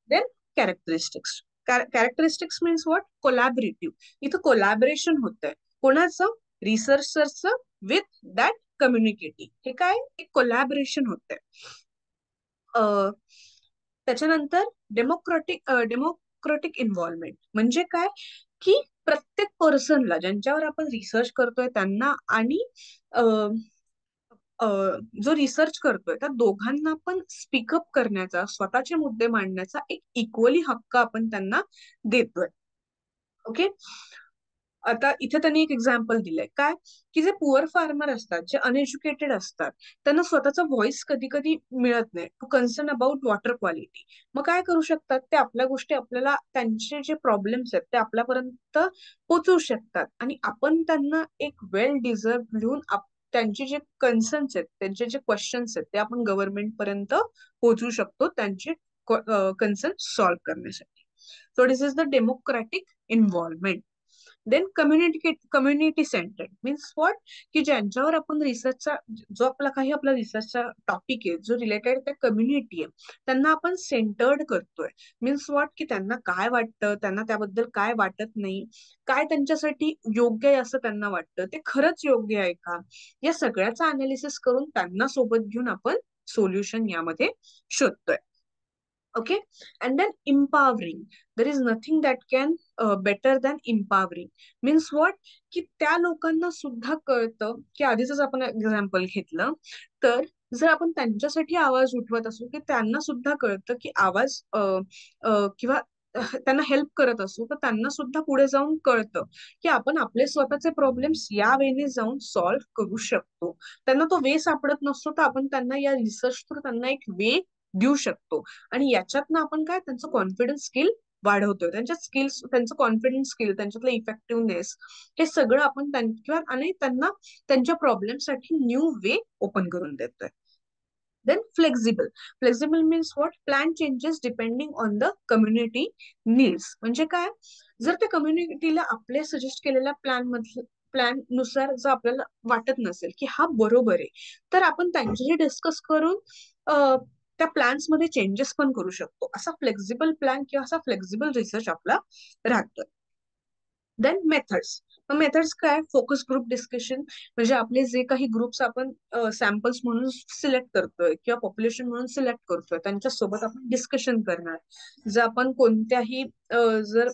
Then characteristics. Characteristics means what collaborative. इथं कोलॅबरेशन होतंय कोणाचं रिसर्चरचं विथ दॅट कम्युनिकेटिव्ह. हे काय एक कोलॅबरेशन होतंय. त्याच्यानंतर डेमोक्रेटिक इन्व्हॉल्वमेंट म्हणजे काय की प्रत्येक पर्सनला ज्यांच्यावर आपण रिसर्च करतोय त्यांना आणि अ, जो रिसर्च करतोय त्या दोघांना पण स्पीकअप करण्याचा स्वतःचे मुद्दे मांडण्याचा एक इक्वली हक्क आपण त्यांना देतोय. ओके. आता इथे त्यांनी एक एक्झाम्पल दिलंय काय की जे पुअर फार्मर असतात जे अनएज्युकेटेड असतात त्यांना स्वतःचा व्हॉइस कधी कधी मिळत नाही to concern about water quality. मग काय करू शकतात ते आपल्या गोष्टी आपल्याला त्यांचे जे प्रॉब्लेम्स आहेत ते आपल्यापर्यंत पोहोचवू शकतात आणि आपण त्यांना एक वेल डिझर्व लिहून त्यांचे जे कन्सर्न्स आहेत त्यांचे जे क्वेश्चन्स आहेत ते आपण गव्हर्नमेंट पर्यंत पोहोचवू शकतो त्यांचे कन्सर्न सॉल्व्ह करण्यासाठी. So this is the democratic involvement. Then community centred means what की ज्यांच्यावर आपण रिसर्चचा जो आपला रिसर्चचा टॉपिक आहे जो रिलेटेड त्या कम्युनिटी आहे त्यांना आपण सेंटर्ड करतोय. मीन्स व्हॉट की त्यांना काय वाटतं त्यांना त्याबद्दल काय वाटत नाही काय त्यांच्यासाठी योग्य आहे असं त्यांना वाटतं ते खरंच योग्य आहे का या सगळ्याचा अनालिसिस करून त्यांना सोबत घेऊन आपण सोल्युशन यामध्ये शोधतोय. Okay. And then empowering. There is nothing that can better than empowering. Means what की त्या लोकांना सुद्धा कळतं की आधीच आपण एक्झाम्पल घेतलं तर जर आपण त्यांच्यासाठी आवाज उठवत असू की त्यांना सुद्धा कळतं की आवाज किंवा त्यांना हेल्प करत असू तर त्यांना सुद्धा पुढे जाऊन कळतं की आपण आपले स्वतःचे प्रॉब्लेम्स या वेने जाऊन सॉल्व्ह करू शकतो. त्यांना तो वे सापडत नसतो तर आपण त्यांना या रिसर्च थ्रू त्यांना एक वे देऊ शकतो. आणि याच्यातनं आपण काय त्यांचं कॉन्फिडन्स स्किल वाढवतोय त्यांच्या स्किल्स त्यांचं कॉन्फिडन्स स्किल त्यांच्यातलं इफेक्टिव्हनेस हे सगळं आपण किंवा आणि त्यांना त्यांच्या प्रॉब्लेमसाठी न्यू वे ओपन करून देतोय. Then flexible means what plan changes depending on the community needs. म्हणजे काय जर त्या कम्युनिटीला आपले सजेस्ट केलेल्या प्लॅन नुसार जर आपल्याला वाटत नसेल की हा बरोबर आहे तर आपण त्यांच्याशी डिस्कस करून त्या प्लॅन्स मध्ये चेंजेस पण करू शकतो. असा फ्लेक्झिबल प्लॅन किंवा असा फ्लेक्झिबल रिसर्च आपला राहतोय. Then methods. मग मेथड्स काय? फोकस ग्रुप डिस्कशन, म्हणजे आपले जे काही ग्रुप्स आपण सॅम्पल्स म्हणून सिलेक्ट करतोय किंवा पॉप्युलेशन म्हणून सिलेक्ट करतोय त्यांच्यासोबत आपण डिस्कशन करणार. जर आपण कोणत्याही जर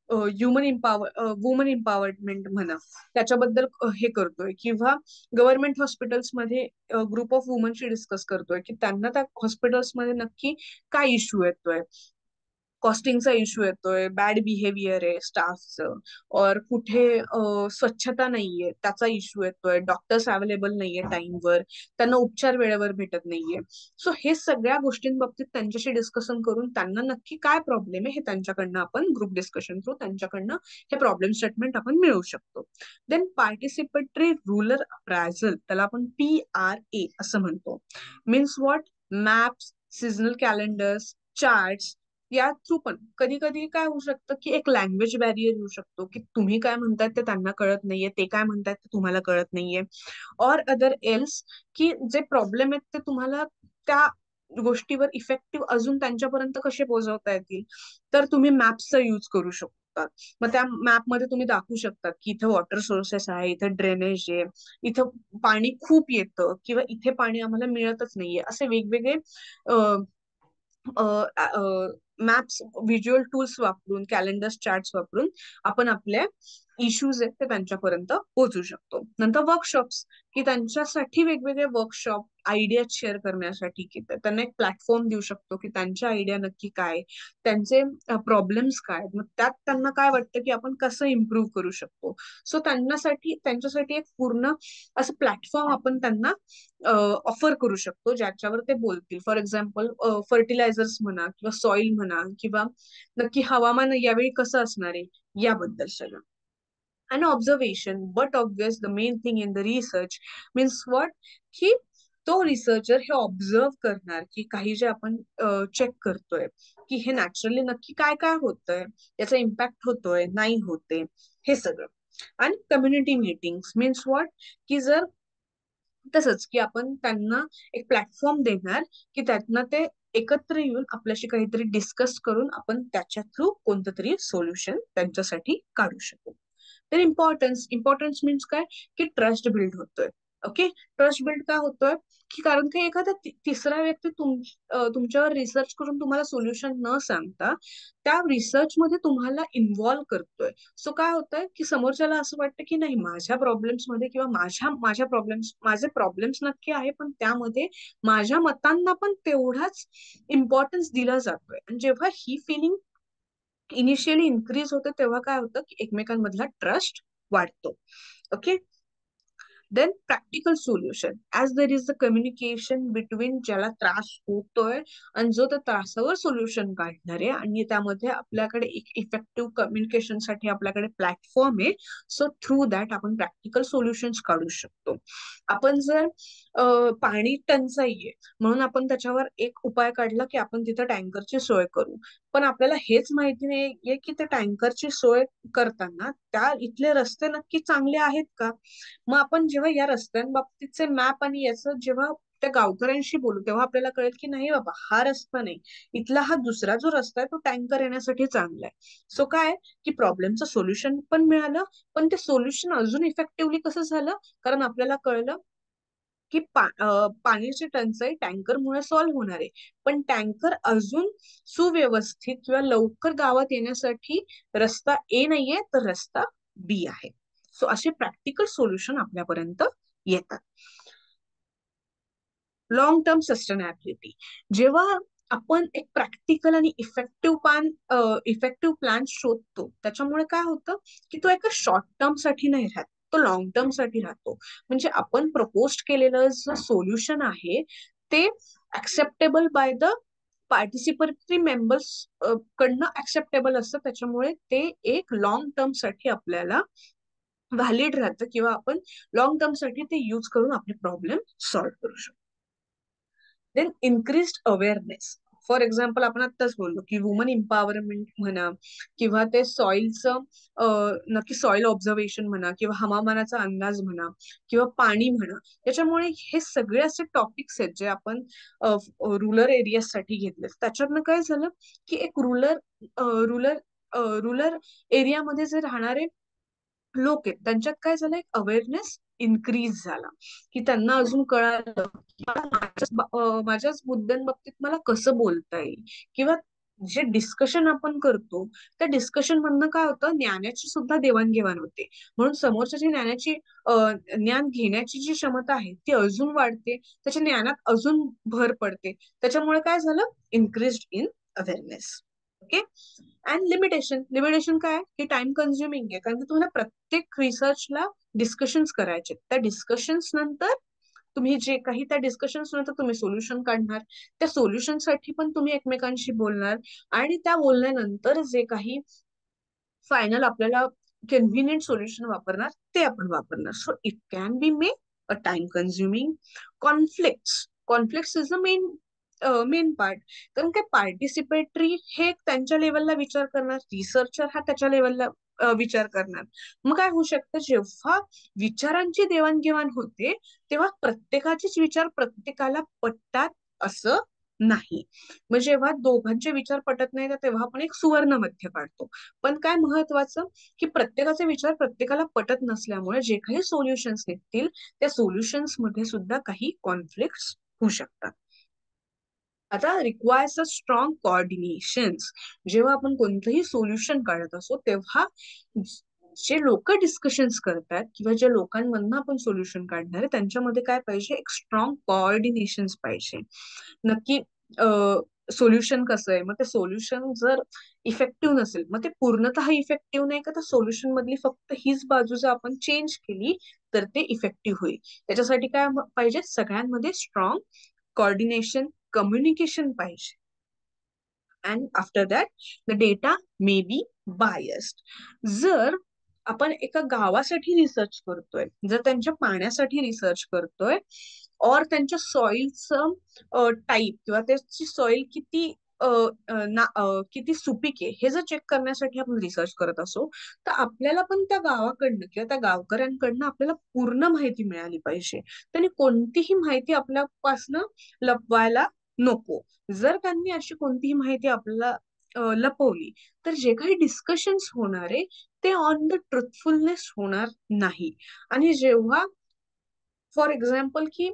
वुमन इम्पॉवरमेंट म्हणा त्याच्याबद्दल हे करतोय, किंवा गव्हर्नमेंट हॉस्पिटल्समध्ये ग्रुप ऑफ वुमनशी डिस्कस करतोय की त्यांना त्या हॉस्पिटल्समध्ये नक्की काय इश्यू येतोय, कॉस्टिंगचा इश्यू येतोय, बॅड बिहेवियर आहे स्टाफचं, और कुठे स्वच्छता नाहीये त्याचा इश्यू येतोय, डॉक्टर्स अवेलेबल नाहीये टाइमवर, त्यांना उपचार वेळेवर भेटत नाहीये. सो हे सगळ्या गोष्टींबाबतीत त्यांच्याशी डिस्कशन करून त्यांना नक्की काय प्रॉब्लेम आहे हे त्यांच्याकडनं आपण ग्रुप डिस्कशन थ्रू त्यांच्याकडनं हे प्रॉब्लेम स्टेटमेंट आपण मिळवू शकतो. देन पार्टिसिपेटरी रुरल अप्रायझल, त्याला आपण PRA असं म्हणतो. Means what? Maps, seasonal calendars, charts, या थ्रू पण कधी कधी काय होऊ शकतं की एक लँग्वेज बॅरियर येऊ शकतो, की तुम्ही काय म्हणताय ते त्यांना कळत नाहीये, ते काय म्हणतायत ते तुम्हाला कळत नाहीये, ऑर अदर एल्स की जे प्रॉब्लेम आहेत ते तुम्हाला त्या गोष्टीवर इफेक्टिव्ह अजून त्यांच्यापर्यंत कसे पोहोचवता येतील, तर तुम्ही मॅप्सचा यूज करू शकता. मग त्या मॅपमध्ये तुम्ही दाखवू शकता की इथे वॉटर सोर्सेस आहे, इथे ड्रेनेज आहे, इथं पाणी खूप येतं, किंवा इथे पाणी आम्हाला मिळतच नाहीये, असे वेगवेगळे मॅप्स, व्हिज्युअल टूल्स वापरून, कॅलेंडर्स, चार्ट्स वापरून आपण आपल्या इश्यूज आहेत ते त्यांच्यापर्यंत पोहोचू शकतो. नंतर वर्कशॉप्स, की त्यांच्यासाठी वेगवेगळे वर्कशॉप, आयडिया शेअर करण्यासाठी, की त्यांना एक प्लॅटफॉर्म देऊ शकतो की त्यांच्या आयडिया नक्की काय, त्यांचे प्रॉब्लेम्स काय, मग त्यात त्यांना काय वाटतं की आपण कसं इम्प्रूव्ह करू शकतो. सो त्यांच्यासाठी एक पूर्ण असं प्लॅटफॉर्म आपण त्यांना ऑफर करू शकतो ज्याच्यावर ते बोलतील. फॉर एक्झाम्पल फर्टिलायझर्स म्हणा किंवा सॉइल म्हणा, किंवा नक्की हवामान यावेळी कसं असणार आहे याबद्दल सगळं. आणि observation, but obvious the main thing in the research means what, की तो रिसर्चर हे ऑब्झर्व करणार की काही जे आपण चेक करतोय की हे नॅचरली नक्की काय काय होतंय, याचा इम्पॅक्ट होतोय नाही होते, हे सगळं. आणि कम्युनिटी मीटिंग्स मीन्स व्हॉट, की जर तसंच की आपण त्यांना एक प्लॅटफॉर्म देणार की त्यातनं ते एकत्र येऊन आपल्याशी काहीतरी डिस्कस करून आपण त्याच्या थ्रू कोणतं तरी सोल्युशन त्यांच्यासाठी काढू शकू. तर इम्पॉर्टन्स मीन्स काय, की ट्रस्ट बिल्ड होतोय. ओके, ट्रस्ट बिल्ड का होतोय, की कारण की एखादा तिसरा व्यक्ती तुमच्यावर रिसर्च करून तुम्हाला सोल्युशन न सांगता त्या रिसर्च मध्ये तुम्हाला इन्व्हॉल्व करतोय. सो काय होतंय की समोरच्याला असं वाटतं की नाही, माझ्या प्रॉब्लेम्स मध्ये किंवा माझे प्रॉब्लेम्स नक्की आहे, पण त्यामध्ये माझ्या मतांना पण तेवढाच इम्पॉर्टन्स दिला जातोय. आणि जेव्हा ही फिलिंग इनिशियली इन्क्रीज होते तेव्हा काय होतं की एकमेकांमधला ट्रस्ट वाढतो. Okay. Then practical solution, as there is the communication between ज्याला त्रास होतोय आणि जो त्या त्रासावर सोल्युशन काढणार आहे, आणि त्यामध्ये आपल्याकडे एक इफेक्टिव्ह कम्युनिकेशनसाठी आपल्याकडे प्लॅटफॉर्म आहे. सो थ्रू दॅट आपण प्रॅक्टिकल सोल्युशन्स काढू शकतो. आपण जर पाणी टंचाई आहे म्हणून आपण त्याच्यावर एक उपाय काढला की आपण तिथं टँकरची सोय करू, पण आपल्याला हेच माहिती नाहीये की त्या टँकरची सोय करताना त्या इथले रस्ते नक्की चांगले आहेत का. मग आपण जेव्हा या रस्त्यांबाबतीतचे मॅप आणि याचं जेव्हा त्या गावकऱ्यांशी बोलू तेव्हा आपल्याला कळेल की नाही बाबा, हा रस्ता नाही, इथला हा दुसरा जो रस्ता आहे तो टँकर येण्यासाठी चांगला आहे. सो काय, की प्रॉब्लेमचं सोल्युशन पण मिळालं, पण ते सोल्युशन अजून इफेक्टिव्हली कसं झालं, कारण आपल्याला कळलं की पाण्याची टंचाई टँकरमुळे सॉल्व्ह होणार आहे, पण टँकर अजून सुव्यवस्थित किंवा लवकर गावात येण्यासाठी रस्ता ए नाहीये तर रस्ता बी आहे. सो असे प्रॅक्टिकल सोल्युशन आपल्यापर्यंत येतात. लॉंग टर्म सस्टेनेबिलिटी, जेव्हा आपण एक प्रॅक्टिकल आणि इफेक्टिव्ह प्लॅन शोधतो त्याच्यामुळे काय होतं की तो एका शॉर्ट टर्म साठी नाही राहत, तो लॉंग टर्म साठी राहतो. म्हणजे आपण प्रपोज केलेलं जे सोल्युशन आहे ते ऍक्सेप्टेबल बाय द पार्टिसिपटरी मेंबर्स कडनं ऍक्सेप्टेबल असतं, त्याच्यामुळे ते एक लॉंग टर्म साठी आपल्याला व्हॅलिड राहतं, किंवा आपण लॉंग टर्म साठी ते यूज करून आपले प्रॉब्लेम सॉल्व्ह करू शकतो. Then increased awareness, for example आपण आत्ताच बोललो की वुमन एम्पॉवरमेंट म्हणा, किंवा ते सॉइलचं नक्की सॉइल ऑब्झर्वेशन म्हणा, किंवा हवामानाचा अंदाज म्हणा, किंवा पाणी म्हणा, त्याच्यामुळे हे सगळे असे टॉपिक्स आहेत जे आपण रुरल एरियासाठी घेतले. त्याच्यातनं काय झालं की एक रुरल रुरल एरियामध्ये जे राहणारे लोक आहेत त्यांच्यात काय झालं, एक अवेअरनेस इन्क्रीज झाला, की त्यांना अजून कळालं की माझ्याच मुद्द्यांबाबतीत मला कसं बोलता येईल, किंवा जे डिस्कशन आपण करतो त्या डिस्कशन मधनं काय होतं, ज्ञानाची सुद्धा देवाणघेवाण होते. म्हणून समोरच्याची ज्ञानाची ज्ञान घेण्याची जी क्षमता आहे ती अजून वाढते, त्याच्या ज्ञानात अजून भर पडते. त्याच्यामुळे काय झालं, increase in awareness. Okay. And limitation, limitation काय आहे? हे टाइम कन्झ्युमिंग आहे, कारण की तुम्हाला प्रत्येक रिसर्चला डिस्कशन्स करायचे, त्या डिस्कशन्स नंतर तुम्ही जे काही त्या डिस्कशन्स नंतर तुम्ही सोल्युशन काढणार, त्या सोल्युशन साठी पण तुम्ही एकमेकांशी बोलणार, आणि त्या बोलण्यानंतर जे काही फायनल आपल्याला कन्व्हिनियंट सोल्युशन वापरणार ते आपण वापरणार. So it can be may a time consuming. Conflicts is the main part. कारण काय, पार्टिसिपेटरी हे त्यांच्या लेवलला विचार करणार, रिसर्चर हा त्याच्या लेवलला विचार करणार. मग काय होऊ शकतं, जेव्हा विचारांची देवाणघेवाण होते तेव्हा प्रत्येकाचेच विचार प्रत्येकाला पटतात असं नाही. मग जेव्हा दोघांचे विचार पटत नाही तर तेव्हा आपण एक सुवर्ण मध्य काढतो. पण काय महत्वाचं, की प्रत्येकाचे विचार प्रत्येकाला पटत नसल्यामुळे जे काही सोल्युशन्स निघतील त्या सोल्युशन्स मध्ये सुद्धा काही कॉन्फ्लिक्ट होऊ शकतात. आता रिक्वायर्स अ स्ट्रॉंग कॉर्डिनेशन्स. जेव्हा आपण कोणतंही सोल्युशन काढत असो तेव्हा जे लोक डिस्कशन्स करतात किंवा ज्या लोकांमधनं आपण सोल्युशन काढणार आहे त्यांच्यामध्ये काय पाहिजे, एक स्ट्रॉंग कॉर्डिनेशन्स पाहिजे. नक्की सोल्युशन कसं आहे, मग ते सोल्युशन जर इफेक्टिव्ह नसेल मग ते पूर्णतः इफेक्टिव्ह नाही का, त्या सोल्युशन मधली फक्त हीच बाजू जर आपण चेंज केली तर ते इफेक्टिव्ह होईल. त्याच्यासाठी काय पाहिजे, सगळ्यांमध्ये स्ट्रॉंग coordination, communication पाहिजे. And after that the data may be biased. जर आपण एका गावासाठी रिसर्च करतोय, जर त्यांच्या पाण्यासाठी रिसर्च करतोय, और त्यांच्या सॉइलचं टाईप किंवा त्याची सॉइल किती किती सुपीक आहे हे जर चेक करण्यासाठी आपण रिसर्च करत असो, तर आपल्याला पण त्या गावाकडनं किंवा त्या गावकऱ्यांकडनं आपल्याला पूर्ण माहिती मिळाली पाहिजे. त्यांनी कोणतीही माहिती आपल्यापासनं लपवायला नको. जर त्यांनी अशी कोणतीही माहिती आपल्याला लपवली तर जे काही डिस्कशन्स होणार आहे ते ऑन द ट्रुथफुलनेस होणार नाही. आणि जेव्हा फॉर एक्झाम्पल की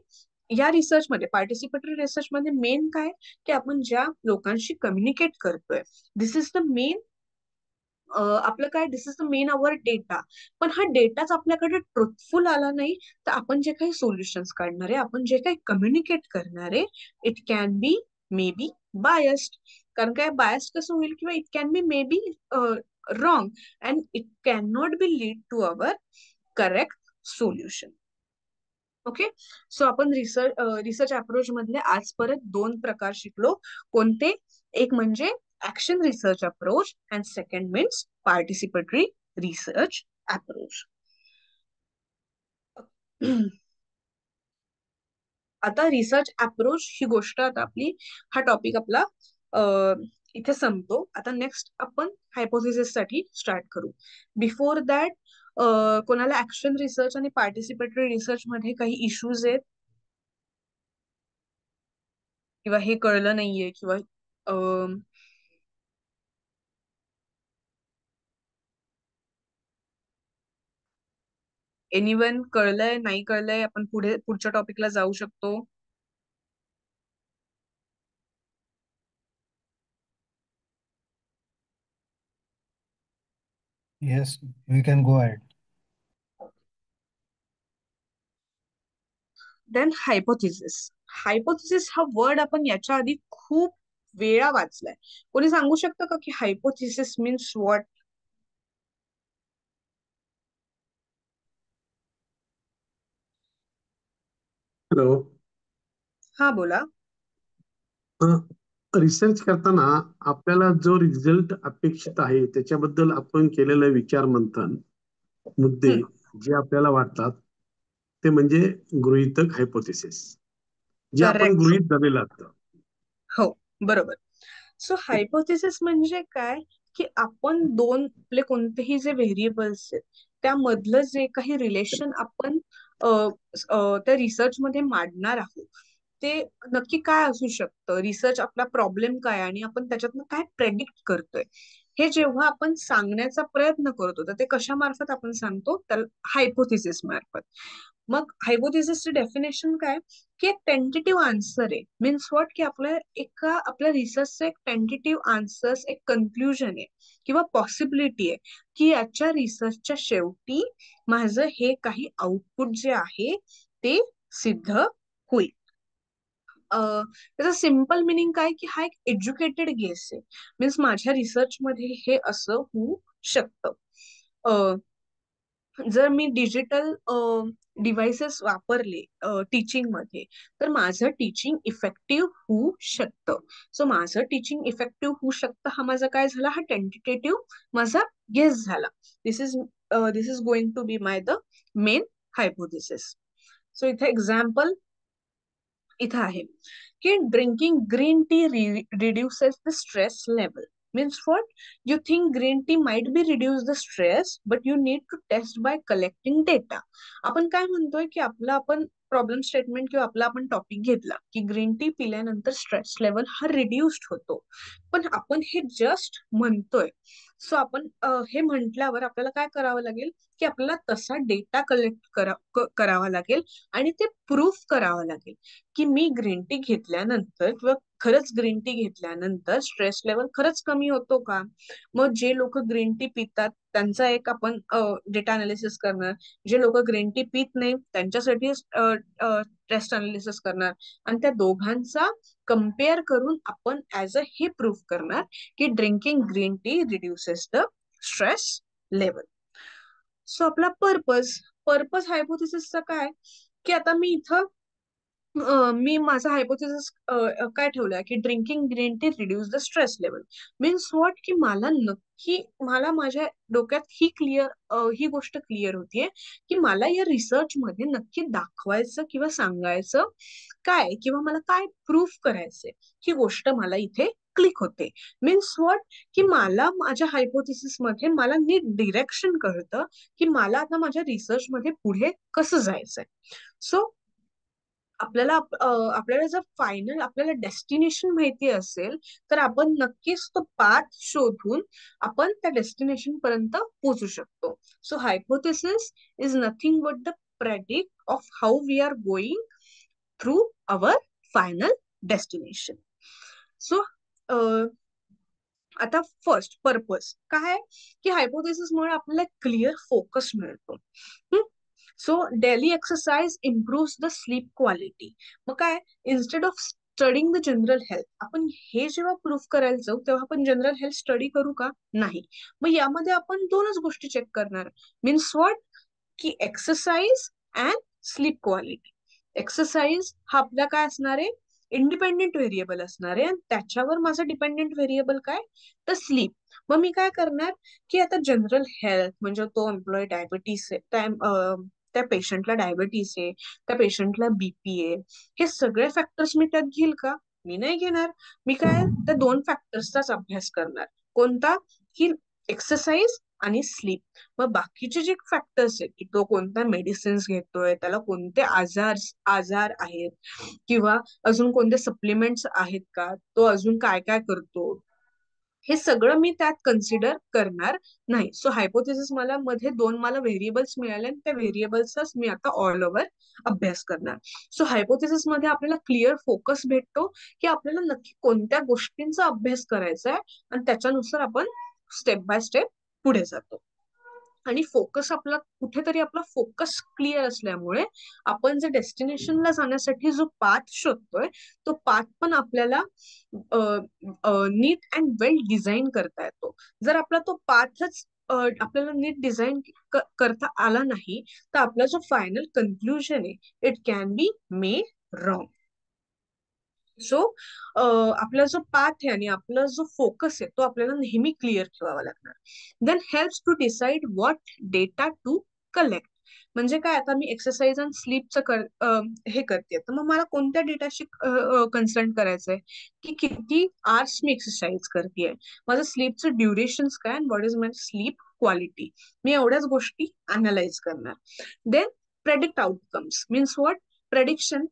या रिसर्चमध्ये, पार्टिसिपेटरी रिसर्चमध्ये मेन काय, की आपण ज्या लोकांशी कम्युनिकेट करतोय, दिस इज द मेन आपलं काय, this is the main our data. पण हा डेटाच आपल्याकडे ट्रुथफुल आला नाही तर आपण जे काही सोल्युशन्स काढणार आहे, आपण जे काही कम्युनिकेट करणार आहे, it can be may be biased. कारण काय, बायस्ड कसं होईल, किंवा it can be may be wrong, and it can not be lead to our correct solution. Okay. So आपण रिसर्च अप्रोच मधले आज परत दोन प्रकार शिकलो. कोणते, एक म्हणजे action research approach and second means participatory research approach. आता रिसर्च अप्रोच ही गोष्ट आता आपली, हा टॉपिक आपला इथे संपतो. आता नेक्स्ट आपण हायपोथेसिस साठी स्टार्ट करू. बिफोर दॅट, कोणाला ऍक्शन रिसर्च आणि पार्टिसिपेटरी रिसर्च मध्ये काही इश्यूज आहेत किंवा हे कळलं नाहीये किंवा एनिवन कळलंय नाही कळलंय, आपण पुढच्या टॉपिकला जाऊ शकतो. Yes, we can go ahead. Then hypothesis. Hypothesis हा वर्ड आपण याच्या आधी खूप वेळा वाचलाय. कोणी सांगू शकतं का की हायपोथिसिस मीन्स व्हॉट? हॅलो. हा बोला. रिसर्च करताना आपल्याला जो रिझल्ट अपेक्षित आहे त्याच्याबद्दल आपण केलेलं विचार मंथन, मुद्दे जे आपल्याला वाटतात ते म्हणजे गृहीतक, हायपोथेसिस, जे आपण करेक्ट. गृहीत धरलेलं असतं. हो, बरोबर. सो हायपोथेसिस म्हणजे काय, की आपण दोन आपले कोणतेही जे व्हेरिएबल्स आहेत त्यामधलं जे काही रिलेशन आपण त्या रिसर्च मध्ये मांडणार आहोत ते नक्की काय असू शकतं, रिसर्च आपला प्रॉब्लेम काय आणि आपण त्याच्यातनं काय प्रेडिक्ट करतोय, हे जेव्हा आपण सांगण्याचा प्रयत्न करतो तर ते कशा मार्फत आपण सांगतो, तर हायपोथिसिस मार्फत. मग हायपोथिसिसची डेफिनेशन काय, की एक टेंटेटिव्ह आन्सर आहे. मीन्स व्हॉट, की आपल्या रिसर्चचं एक टेंटेटिव्ह आन्सर्स, एक कन्क्लुजन आहे किंवा पॉसिबिलिटी आहे, की याच्या रिसर्चच्या शेवटी माझं हे काही आउटपुट जे आहे ते सिद्ध होईल. त्याचं सिम्पल मिनिंग काय, की हा एक एज्युकेटेड गेस आहे. मीन्स माझ्या रिसर्च मध्ये हे असं होऊ शकतं. जर मी डिजिटल डिव्हाइसेस वापरले टीचिंग मध्ये, तर माझं टीचिंग इफेक्टिव्ह होऊ शकतं. सो माझं टीचिंग इफेक्टिव्ह होऊ शकतं, हा माझा काय झाला, हा टेंटेटिव्ह माझा गेस झाला. This is going to be my the main hypothesis. So इथे एक्झाम्पल इथं आहे, की drinking green tea reduces the stress level. Means what? You think green tea might be reduce the stress, but you need to test by collecting data. आपण काय म्हणतोय, की आपण problem statement किंवा आपण टॉपिक घेतला, की ग्रीन टी पिल्यानंतर स्ट्रेस लेवल हा रिड्यूस्ड होतो. पण आपण हे जस्ट म्हणतोय. सो आपण हे म्हटल्यावर आपल्याला काय करावं लागेल, की आपल्याला तसा डेटा कलेक्ट करावा लागेल आणि ते प्रूफ करावं लागेल, की मी ग्रीन टी घेतल्यानंतर किंवा खरंच ग्रीन टी घेतल्यानंतर स्ट्रेस लेवल खरंच कमी होतो का. मग जे लोक ग्रीन टी पितात त्यांचा एक आपण डेटा अनालिसिस करणार, जे लोक ग्रीन टी पित नाही त्यांच्यासाठी टेस्ट अनालिसिस करणार, आणि त्या दोघांचा कम्पेअर करून आपण ऍज अ हे प्रूफ करणार, की drinking green tea reduces the stress level. So आपला पर्पज हायपोथिसिसचा काय, की आता मी इथं मी माझा हायपोथेसिस काय ठेवलाय, की drinking green T reduce the stress level. Means what, की मला माझ्या डोक्यात ही गोष्ट क्लिअर होतीये, की मला या रिसर्च मध्ये नक्की दाखवायचं किंवा सांगायचं काय, किंवा मला काय प्रूफ करायचंय, ही गोष्ट मला इथे क्लिक होते. मीन्स व्हॉट, की मला माझ्या हायपोथेसिस मध्ये मला नीट डिरेक्शन कळतं, की मला आता माझ्या रिसर्च मध्ये पुढे कसं जायचंय. सो आपल्याला जर फायनल आपल्याला डेस्टिनेशन माहिती असेल, तर आपण नक्कीच तो पाथ शोधून आपण त्या डेस्टिनेशन पर्यंत पोहोचू शकतो. So hypothesis is nothing but the predict of how we are going through our final destination. So आता फर्स्ट पर्पज काय, की हायपोथेसिस मुळे आपल्याला क्लिअर फोकस मिळतो. So daily exercise improves the sleep quality. मग काय, instead of studying the general health, आपण हे जेव्हा प्रूफ करायला जाऊ तेव्हा आपण जनरल हेल्थ स्टडी करू का, नाही. मग यामध्ये आपण दोनच गोष्टी चेक करणार. मीन्स व्हॉट, की exercise and sleep quality. Exercise हा आपला काय असणार आहे, इंडिपेंडेंट व्हेरिएबल असणार आहे, आणि त्याच्यावर माझा डिपेंडेंट व्हेरिएबल काय, तर स्लीप. मग मी काय करणार, की आता जनरल हेल्थ म्हणजे तो एम्प्लॉय डायबिटीस आहे, त्या पेशंटला डायबिटीस आहे, त्या पेशंटला बीपी आहे, हे सगळे फॅक्टर्स मी त्यात घेईल का, मी नाही घेणार. मी काय, त्या दोन फॅक्टर्सचाच अभ्यास करणार. कोणता, की एक्सरसाइज आणि स्लीप. मग बाकीचे जे फॅक्टर्स आहेत, की तो कोणत्या मेडिसिन्स घेतोय, त्याला कोणते आजार आहेत, किंवा अजून कोणते सप्लिमेंट्स आहेत का, तो अजून काय काय करतो, हे सगळं मी त्यात कन्सिडर करणार नाही. सो हायपोथेसिस मला व्हेरिएबल्स मिळाले, आणि त्या व्हेरिएबल्सचाच मी आता ऑल ओव्हर अभ्यास करणार. सो हायपोथेसिस मध्ये आपल्याला क्लिअर फोकस भेटतो, की आपल्याला नक्की कोणत्या गोष्टींचा अभ्यास करायचा आहे, आणि त्याच्यानुसार आपण स्टेप बाय स्टेप पुढे जातो. आणि आपला फोकस क्लिअर असल्यामुळे आपण जे डेस्टिनेशनला जाण्यासाठी जो पाथ शोधतोय, तो पाथ पण आपल्याला नीट अँड वेल डिझाईन करता येतो. जर आपला तो पाथच आपल्याला नीट डिझाईन करता आला नाही, तर आपला जो फायनल कन्क्लुजन आहे, it can be made wrong. So आपला जो पाथ आहे आणि आपला जो फोकस आहे, तो आपल्याला नेहमी क्लिअर ठेवावा लागणार. Then helps to decide what data to collect. म्हणजे काय, आता मी एक्सरसाइज आणि स्लीपचं हे करते, तर मग मला कोणत्या डेटाशी कन्सर्न करायचंय, की किती आवर्स मी एक्सरसाइज करतेय, माझं स्लीपचं ड्युरेशन काय, आणि what is my sleep quality. मी एवढ्याच गोष्टी अनालाइज करणार. Then predict outcomes. Means what, prediction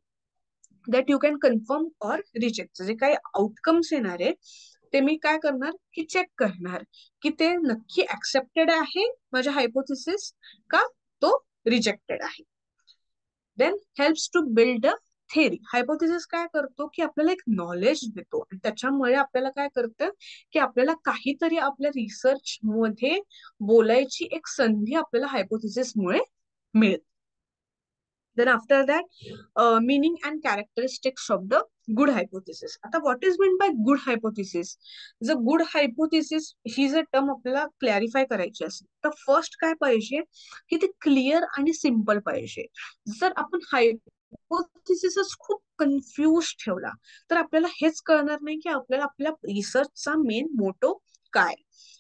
that you can confirm or reject. जे काही आउटकम्स येणार आहे ते मी काय करणार की चेक करणार की ते नक्की ऍक्सेप्टेड आहे माझ्या हायपोथिसिस का तो रिजेक्टेड आहे. Then helps to build a theory. Hypothesis काय करतो की आपल्याला एक नॉलेज देतो आणि त्याच्यामुळे आपल्याला काय करतं की आपल्याला काहीतरी आपल्या रिसर्च मध्ये बोलायची एक संधी आपल्याला हायपोथिसिस मुळे मिळते. Then after that, meaning and characteristics of the good hypothesis. आता what is meant by good hypothesis? जर गुड हायपोथिसिस ही जर टर्म आपल्याला क्लॅरिफाय करायची असेल तर फर्स्ट काय पाहिजे की ते क्लिअर आणि सिम्पल पाहिजे. जर आपण हायपोथिसिस खूप कन्फ्युज ठेवला तर आपल्याला हेच कळणार नाही की आपल्याला आपल्या रिसर्चचा मेन मोटो काय.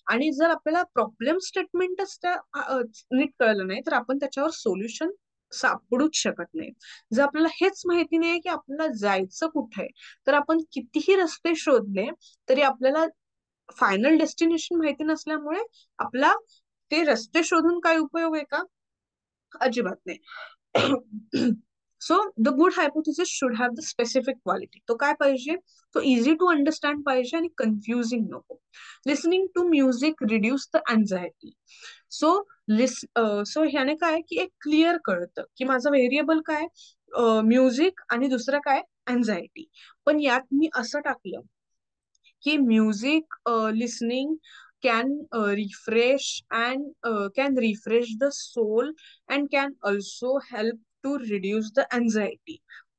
आणि जर आपल्याला प्रॉब्लेम स्टेटमेंटच नीट कळलं नाही तर आपण त्याच्यावर सोल्युशन सापडूच शकत नाही. जर आपल्याला हेच माहिती नाही की आपल्याला जायचं कुठे तर आपण कितीही रस्ते शोधले तरी आपल्याला फायनल डेस्टिनेशन माहिती नसल्यामुळे आपला ते रस्ते शोधून काय उपयोग आहे का? अजिबात नाही. So the good hypothesis should have the specific quality. तो काय पाहिजे, तो इझी टू अंडरस्टँड पाहिजे आणि कन्फ्युजिंग नको. Listening to music reduce the anxiety. So so ह्याने काय की एक क्लिअर कळतं की माझं व्हेरिएबल काय म्युझिक आणि दुसरं काय अँझायटी. पण यात मी असं टाकलं की music listening can refresh and can refresh the soul and can also help to reduce the anxiety.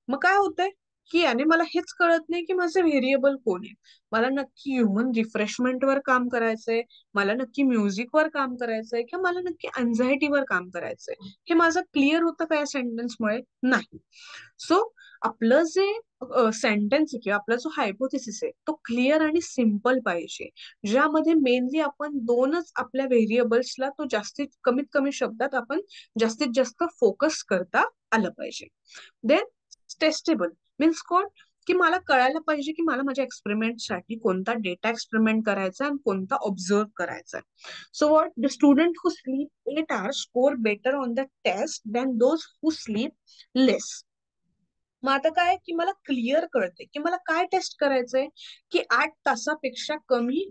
मग काय होतंय की याने मला हेच कळत नाही की माझे व्हेरिएबल कोण आहे. मला नक्की ह्युमन रिफ्रेशमेंट वर काम करायचंय, मला नक्की म्युझिक वर काम करायचंय किंवा मला नक्की अँझायटीवर काम करायचंय. हे माझं क्लिअर होतं का या सेंटेन्समुळे? नाही. सो आपलं जे सेंटेन्स किंवा आपला जो हायपोथिसिस आहे तो क्लिअर आणि सिम्पल पाहिजे, ज्यामध्ये मेनली आपण दोनच आपल्या व्हेरिएबल्सला तो जास्तीत कमीत कमी शब्दात आपण जास्तीत जास्त फोकस करता आलं पाहिजे. देन टेस्टेबल मीन्स कोण की मला कळायला पाहिजे की मला माझ्या एक्सपेरिमेंटसाठी कोणता डेटा एक्सपेरिमेंट करायचा आणि कोणता ऑब्झर्व करायचा. So what the student who sleep 8 hours score better on the test than those who sleep less. मग आता काय की मला क्लिअर कळते की मला काय टेस्ट करायचंय की 8 तासापेक्षा कमी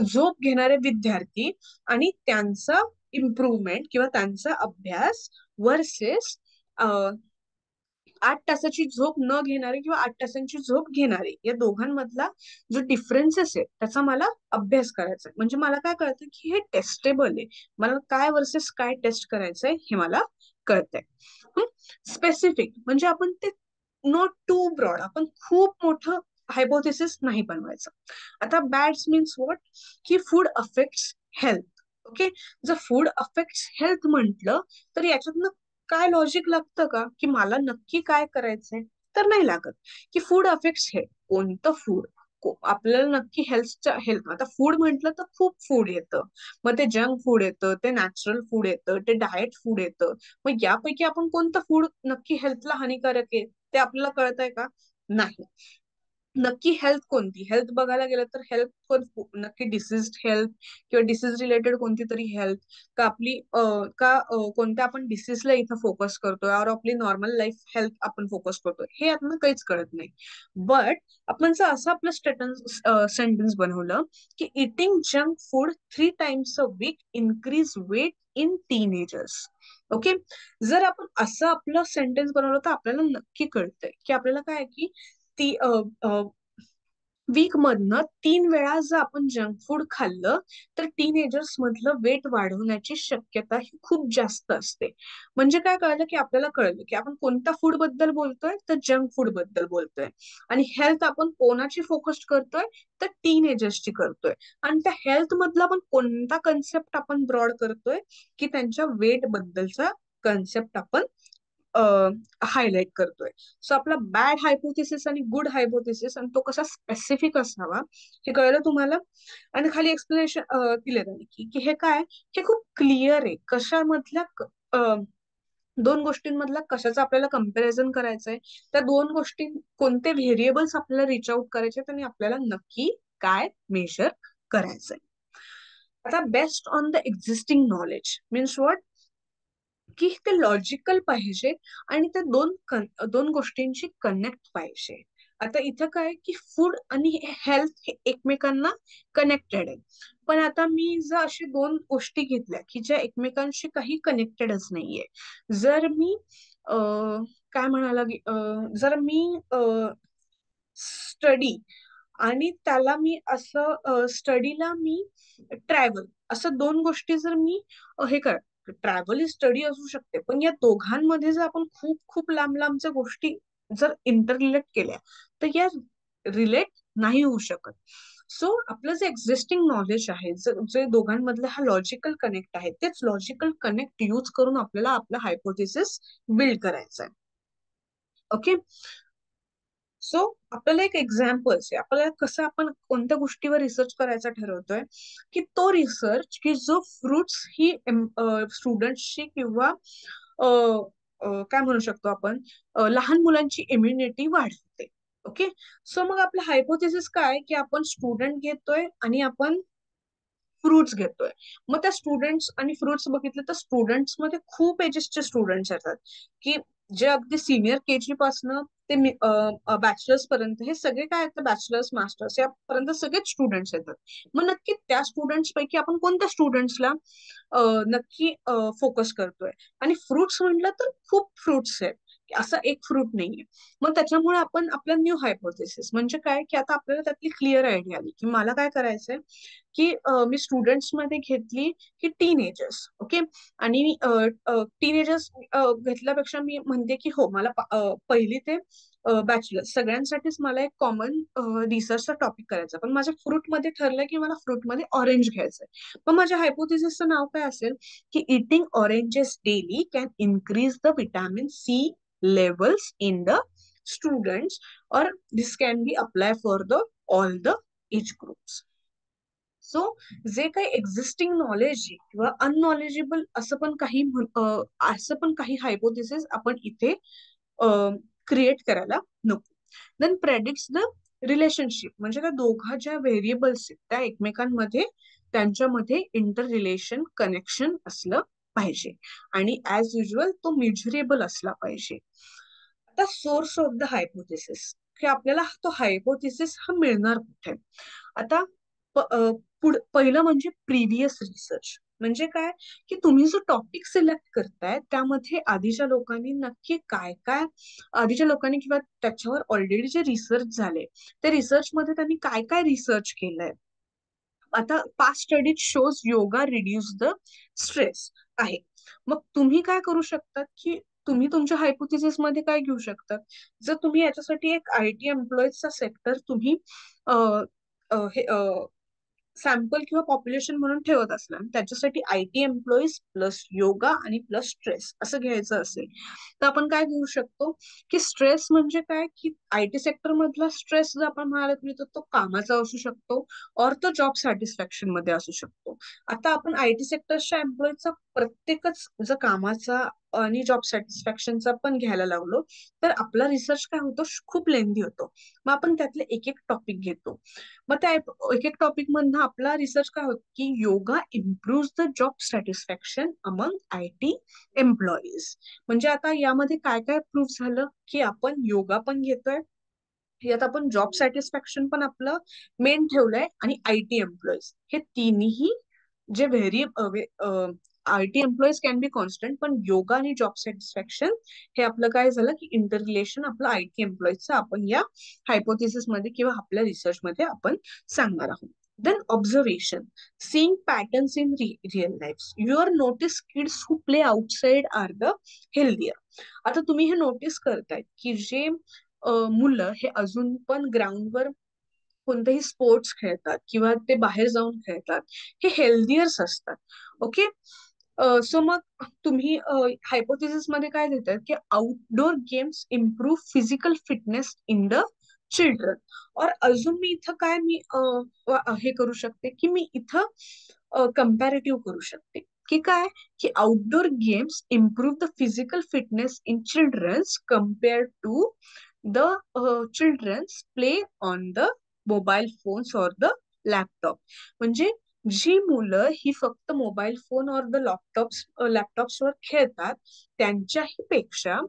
झोप घेणारे विद्यार्थी आणि त्यांचा इम्प्रुव्हमेंट किंवा त्यांचा अभ्यास वर्सेस 8 तासाची झोप न घेणारे किंवा 8 तासांची झोप घेणारे या दोघांमधला जो डिफरन्सेस आहे त्याचा मला अभ्यास करायचा आहे. म्हणजे मला काय कळतं की हे टेस्टेबल आहे, मला काय वर्सेस काय टेस्ट करायचंय हे मला कळतंय. स्पेसिफिक म्हणजे आपण ते नॉट टू ब्रॉड, आपण खूप मोठं हायपोथेसिस नाही बनवायचं. आता बॅड्स मीन्स व्हॉट की फूड अफेक्ट्स हेल्थ. ओके, जर फूड अफेक्ट्स हेल्थ म्हटलं तर याच्यातनं काय लॉजिक लागतं का की मला नक्की काय करायचंय? तर नाही लागत की फूड अफेक्ट्स हे कोणतं फूड आपल्याला नक्की हेल्थ. आता फूड म्हटलं तर खूप फूड येतं, मग ते जंक फूड येतं, ते नॅचरल फूड येतं, ते डाएट फूड येतं. मग यापैकी आपण कोणतं फूड नक्की हेल्थला हानिकारक आहे ते आपल्याला कळतंय का? नाही. नक्की हेल्थ कोणती, हेल्थ बघायला गेलं तर हेल्थ नक्की डिसीज हेल्थ किंवा डिसीज रिलेटेड कोणती तरी हेल्थ का आपली कोणत्या आपण डिसीजला इथं फोकस करतोय और आपली नॉर्मल लाईफ हेल्थ आपण फोकस करतोय हे आपण काहीच कळत नाही. बट आपण जर असं आपलं सेंटेन्स बनवलं की eating junk food 3 times a week increase weight in teenagers. Okay, जर आपण असं आपलं सेंटेन्स बनवलं तर आपल्याला नक्की कळतंय की आपल्याला काय की ती वीक मधनं 3 वेळा जर आपण जंक फूड खाल्लं तर टीनेजर्स मधलं वेट वाढवण्याची शक्यता ही खूप जास्त असते. म्हणजे काय कळलं की आपल्याला कळलं की आपण कोणत्या फूड बद्दल बोलतोय तर जंक फूड बद्दल बोलतोय. आणि हेल्थ आपण कोणाची फोकस करतोय तर टीनेजर्सची करतोय. आणि त्या हेल्थ मधला पण कोणता कन्सेप्ट आपण ब्रॉड करतोय की त्यांच्या वेट बद्दलचा कन्सेप्ट आपण हायलाइट करतोय. सो आपला बॅड हायपोथिसिस आणि गुड हायपोथिसिस आणि तो कसा स्पेसिफिक असावा हे कळलं तुम्हाला. आणि खाली एक्सप्लेनेशन दिले त्यांनी की हे काय हे खूप क्लिअर आहे कशामधल्या दोन गोष्टींमधला कशाचं आपल्याला कम्पॅरिझन करायचंय, त्या दोन गोष्टी कोणते व्हेरिएबल्स आपल्याला रिच आउट करायचे आणि आपल्याला नक्की काय मेजर करायचंय. आता best on the existing knowledge means what की ते लॉजिकल पाहिजे आणि ते दोन गोष्टींची कनेक्ट पाहिजे. आता इथं काय की फूड आणि हेल्थ हे एकमेकांना कनेक्टेड आहे. पण आता मी जर अशी दोन गोष्टी घेतल्या की ज्या एकमेकांशी काही कनेक्टेडच नाहीये. जर मी काय म्हणाला जर मी स्टडी आणि त्याला मी असं स्टडीला मी ट्रॅव्हल असं दोन गोष्टी जर मी हे कर ट्रॅव्हल ही स्टडी असू शकते, पण या दोघांमध्ये जर आपण खूप खूप लांब लांबच्या गोष्टी जर इंटररिलेट केल्या तर या रिलेट नाही होऊ शकत. सो आपलं जे एक्झिस्टिंग नॉलेज आहे, जे दोघांमधलं हा लॉजिकल कनेक्ट आहे, तेच लॉजिकल कनेक्ट यूज करून आपल्याला आपला हायपोथेसिस बिल्ड करायचा आहे. ओके. सो आपल्याला एक एक्झाम्पल्स आहे, आपल्याला कसं आपण कोणत्या गोष्टीवर रिसर्च करायचा ठरवतोय की तो रिसर्च की जो फ्रुट्स ही स्टुडंट्सची किंवा काय म्हणू शकतो आपण लहान मुलांची इम्युनिटी वाढवते. ओके. सो मग आपलं हायपोथेसिस काय की आपण स्टुडंट घेतोय आणि आपण फ्रुट्स घेतोय. मग त्या स्टुडंट्स आणि फ्रुट्स बघितलं तर स्टुडंट्स मध्ये खूप एजेसचे स्टुडंट्स येतात की जे अगदी सिनियर केजी पासनं ते बॅचलर्स पर्यंत हे सगळे काय येतात, बॅचलर्स मास्टर्स यापर्यंत सगळेच स्टुडंट्स येतात. मग नक्की त्या स्टुडंट्स पैकी आपण कोणत्या स्टुडंट्सला नक्की फोकस करतोय. आणि फ्रुट्स म्हटलं तर खूप फ्रुट्स आहेत, असं एक फ्रूट नाहीये. मग त्याच्यामुळे आपण आपला न्यू हायपोथेसिस म्हणजे काय की आता आपल्याला त्यातली क्लिअर आयडिया आली की मला काय करायचंय की मी स्टुडंट्स मध्ये घेतली की टीनेजर्स. ओके. आणि टीनेजर्स घेतल्यापेक्षा मी म्हणते की हो मला पहिली ते बॅचलर सगळ्यांसाठीच मला एक कॉमन रिसर्चचा टॉपिक करायचा, पण माझ्या फ्रूट मध्ये ठरलं की मला फ्रूट मध्ये ऑरेंज घ्यायचंय. पण माझ्या हायपोथेसिसचं नाव काय असेल की eating oranges daily can increase the vitamin C levels in the students, or this can be apply for the all the age groups. So जे काही एक्झिस्टिंग नॉलेज किंवा अननॉलेजेबल असं पण काही हायपोथेसिस आपण इथे क्रिएट करायला नको. देन प्रेडिक्ट्स द रिलेशनशिप म्हणजे त्या दोघा ज्या व्हेरिएबल्स आहेत त्या एकमेकांमध्ये त्यांच्यामध्ये इंटर रिलेशन कनेक्शन असलं पाहिजे आणि ऍज युजल तो मेजरेबल असला पाहिजे. आता सोर्स ऑफ द हायपोथेसिस की आपल्याला तो हायपोथेसिस हा मिळणार कुठे. आता पहिलं म्हणजे प्रिव्हियस रिसर्च म्हणजे काय की तुम्ही जो टॉपिक सिलेक्ट करताय त्यामध्ये आधीच्या लोकांनी किंवा त्याच्यावर ऑलरेडी जे रिसर्च झाले त्या रिसर्च मध्ये त्यांनी काय काय रिसर्च केलंय. आता past studies shows yoga reduce the stress आहे. मग तुम्ही काय करू शकतात की तुम्ही तुमच्या हायपोथेसिस मध्ये काय घेऊ शकतात. जर तुम्ही याच्यासाठी एक आयटी एम्प्लॉईजचा सेक्टर तुम्ही सॅम्पल किंवा पॉप्युलेशन म्हणून ठेवत असला त्याच्यासाठी आयटी एम्प्लॉईज प्लस योगा आणि प्लस स्ट्रेस असं घ्यायचं असेल तर आपण काय घेऊ शकतो की स्ट्रेस म्हणजे काय की आयटी सेक्टर मधला स्ट्रेस जर आपण म्हणाला तर तो कामाचा असू शकतो और तो जॉब सॅटिस्फॅक्शन मध्ये असू शकतो. आता आपण आयटी सेक्टरच्या एम्प्लॉईजचा प्रत्येकच जर कामाचा आणि जॉब सॅटिस्फॅक्शनचा पण घ्यायला लागलो तर आपला रिसर्च काय होतो खूप लेंदी होतो. मग आपण त्यातले एक एक टॉपिक घेतो. मग त्या एक एक टॉपिक मधनं आपला रिसर्च काय होतो की yoga improve the job satisfaction among IT employees. म्हणजे आता यामध्ये काय काय प्रूव्ह झालं की आपण योगा पण घेतोय, यात आपण जॉब सॅटिस्फॅक्शन पण आपलं मेन ठेवलंय आणि आयटी एम्प्लॉईज हे तिन्ही जे IT employees can be constant पण योगा आणि जॉब सॅटिस्फॅक्शन हे आपलं काय झालं की इंटर रिलेशन आपलं आयटी एम्प्लॉईजचं आपण या हायपोथेसिस मध्ये किंवा आपल्या रिसर्च मध्ये आपण सांगणार आहोत. Then observation seeing patterns in real life. Your notice kids who play outside are the healthier. आता तुम्ही हे नोटीस करतायत की जे मुलं हे अजून पण ग्राउंडवर कोणतेही स्पोर्ट्स खेळतात किंवा ते बाहेर जाऊन खेळतात हे हेल्दियर्स असतात. ओके. सो मग तुम्ही हायपोथेसिस मध्ये काय देतात की outdoor games improve physical fitness in the children. और अजून मी इथं काय हे करू शकते की मी इथं कम्पॅरेटिव्ह करू शकते की काय की outdoor games improve the physical fitness in childrens compare to the childrens play on the mobile phones or the laptop. म्हणजे जी मुलं ही फक्त मोबाईल फोन और द लॅपटॉप्सवर खेळतात त्यांच्याही पेक्षा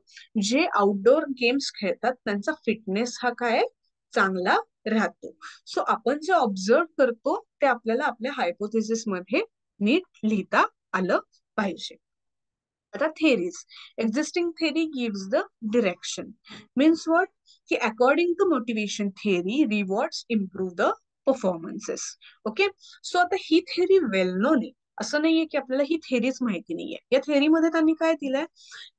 जे आउटडोर गेम्स खेळतात त्यांचा फिटनेस हा काय चांगला राहतो. सो आपण जे ऑब्झर्व करतो ते आपल्याला आपल्या हायपोथेसिस मध्ये नीट लिहिता आलं पाहिजे. आता theories. Existing theory gives the direction. Means what? की according to motivation theory, rewards improve the performances. Okay, so आता ही थेरी वेल नोन आहे. असं नाहीये की आपल्याला ही थेरीच माहिती नाहीये. या थेरीमध्ये त्यांनी काय दिलंय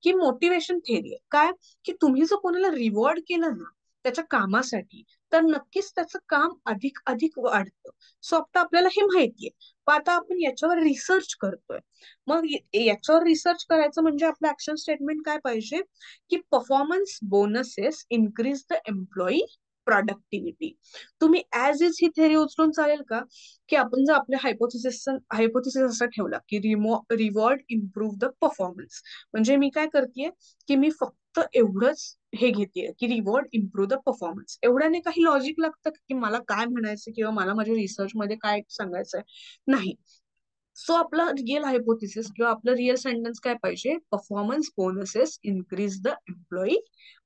की मोटिवेशन थेरी आहे. काय की तुम्ही जर कोणाला रिवॉर्ड केलं ना त्याच्या कामासाठी, तर नक्कीच त्याचं काम अधिक अधिक वाढतं. सो आता आपल्याला हे माहितीये, पण आता आपण याच्यावर रिसर्च करतोय. मग याच्यावर रिसर्च करायचं म्हणजे आपलं ऍक्शन स्टेटमेंट काय पाहिजे की performance bonuses increase the employee productivity. तुम्ही ऍज इज ही थेरी उचलून चालेल का की आपण जर आपल्या हायपोथिसिस असा ठेवला की रिवॉर्ड इम्प्रूव्ह द परफॉर्मन्स, म्हणजे मी काय करतेय की मी फक्त एवढंच हे घेतेय की रिवॉर्ड इम्प्रूव्ह द परफॉर्मन्स. एवढ्याने काही लॉजिक लागतं की मला काय म्हणायचं किंवा मला माझ्या रिसर्च मध्ये काय सांगायचंय? नाही. सो आपला रिअल हायपोथिसिस किंवा आपलं रिअल सेंटेन्स काय पाहिजे? Performance bonuses increase the employee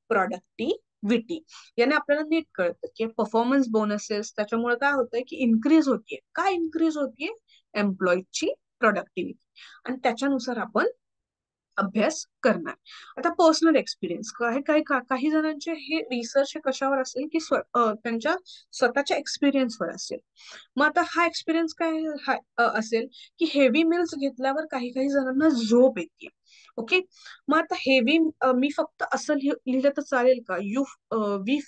productivity. याने आपल्याला नीट कळतं की परफॉर्मन्स बोनसेस त्याच्यामुळे काय होतंय की इन्क्रीज होतीये. काय इन्क्रीज होतीये? एम्प्लॉईची प्रोडक्टिव्हिटी. आणि त्याच्यानुसार आपण अभ्यास करणार. आता पर्सनल एक्सपिरियन्स काही जणांचे हे रिसर्च कशावर असेल की त्यांच्या स्वतःच्या एक्सपिरियन्सवर असेल. मग आता हा एक्सपिरियन्स काय असेल की हेवी मिल्स घेतल्यावर काही काही जणांना झोप येते. ओके, मग आता हेवी मी फक्त असं लिहिलं तर चालेल का? We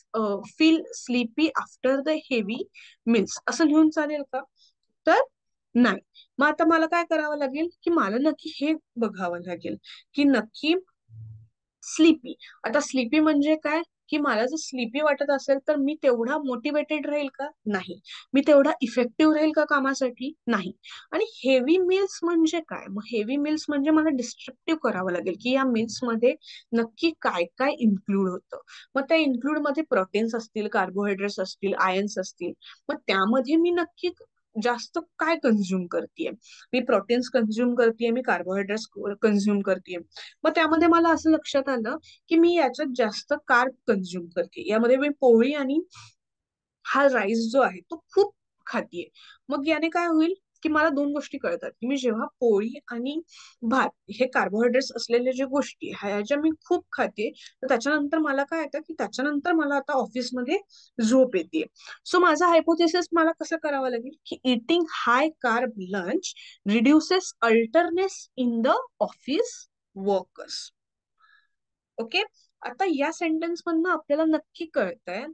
feel sleepy after the heavy meals असं लिहून चालेल का? तर नाही. मग आता मला काय करावं लागेल की मला नक्की हे बघावं लागेल की नक्की स्लीपी. आता स्लीपी म्हणजे काय की मला जर स्लीपी वाटत असेल तर मी तेवढा मोटिवेटेड राहील का? नाही. मी तेवढा इफेक्टिव्ह राहील का कामासाठी? नाही. आणि हेवी मिल्स म्हणजे काय? मग हेवी मिल्स म्हणजे मला डिस्क्रिप्टिव्ह करावं लागेल की या मिल्स मध्ये नक्की काय काय इन्क्लूड होतं. मग त्या इन्क्लूड मध्ये प्रोटीन्स असतील, कार्बोहायड्रेट्स असतील, आयन्स असतील. मग त्यामध्ये मी नक्की जास्त काय कन्झ्युम करतेय? मी प्रोटीन्स कन्झ्युम करतेय, मी कार्बोहायड्रेट्स कन्झ्युम करतेय. मग त्यामध्ये मला असं लक्षात आलं की मी याच्यात जास्त कार्ब कन्झ्युम करते. यामध्ये मी पोळी आणि हा राईस जो आहे तो खूप खातीये. मग याने काय होईल की मला दोन गोष्टी कळतात की मी जेव्हा पोळी आणि भात हे कार्बोहायड्रेट्स असलेल्या ज्या गोष्टी ह्या ज्या मी खूप खाते, तर त्याच्यानंतर मला काय येतं की त्याच्यानंतर मला आता ऑफिसमध्ये झोप येते. सो माझा हायपोथेसिस मला कसं करावं लागेल की eating high carb lunch reduces alertness in the office workers. Okay, आता या सेंटेन्स मधनं आपल्याला नक्की कळतंय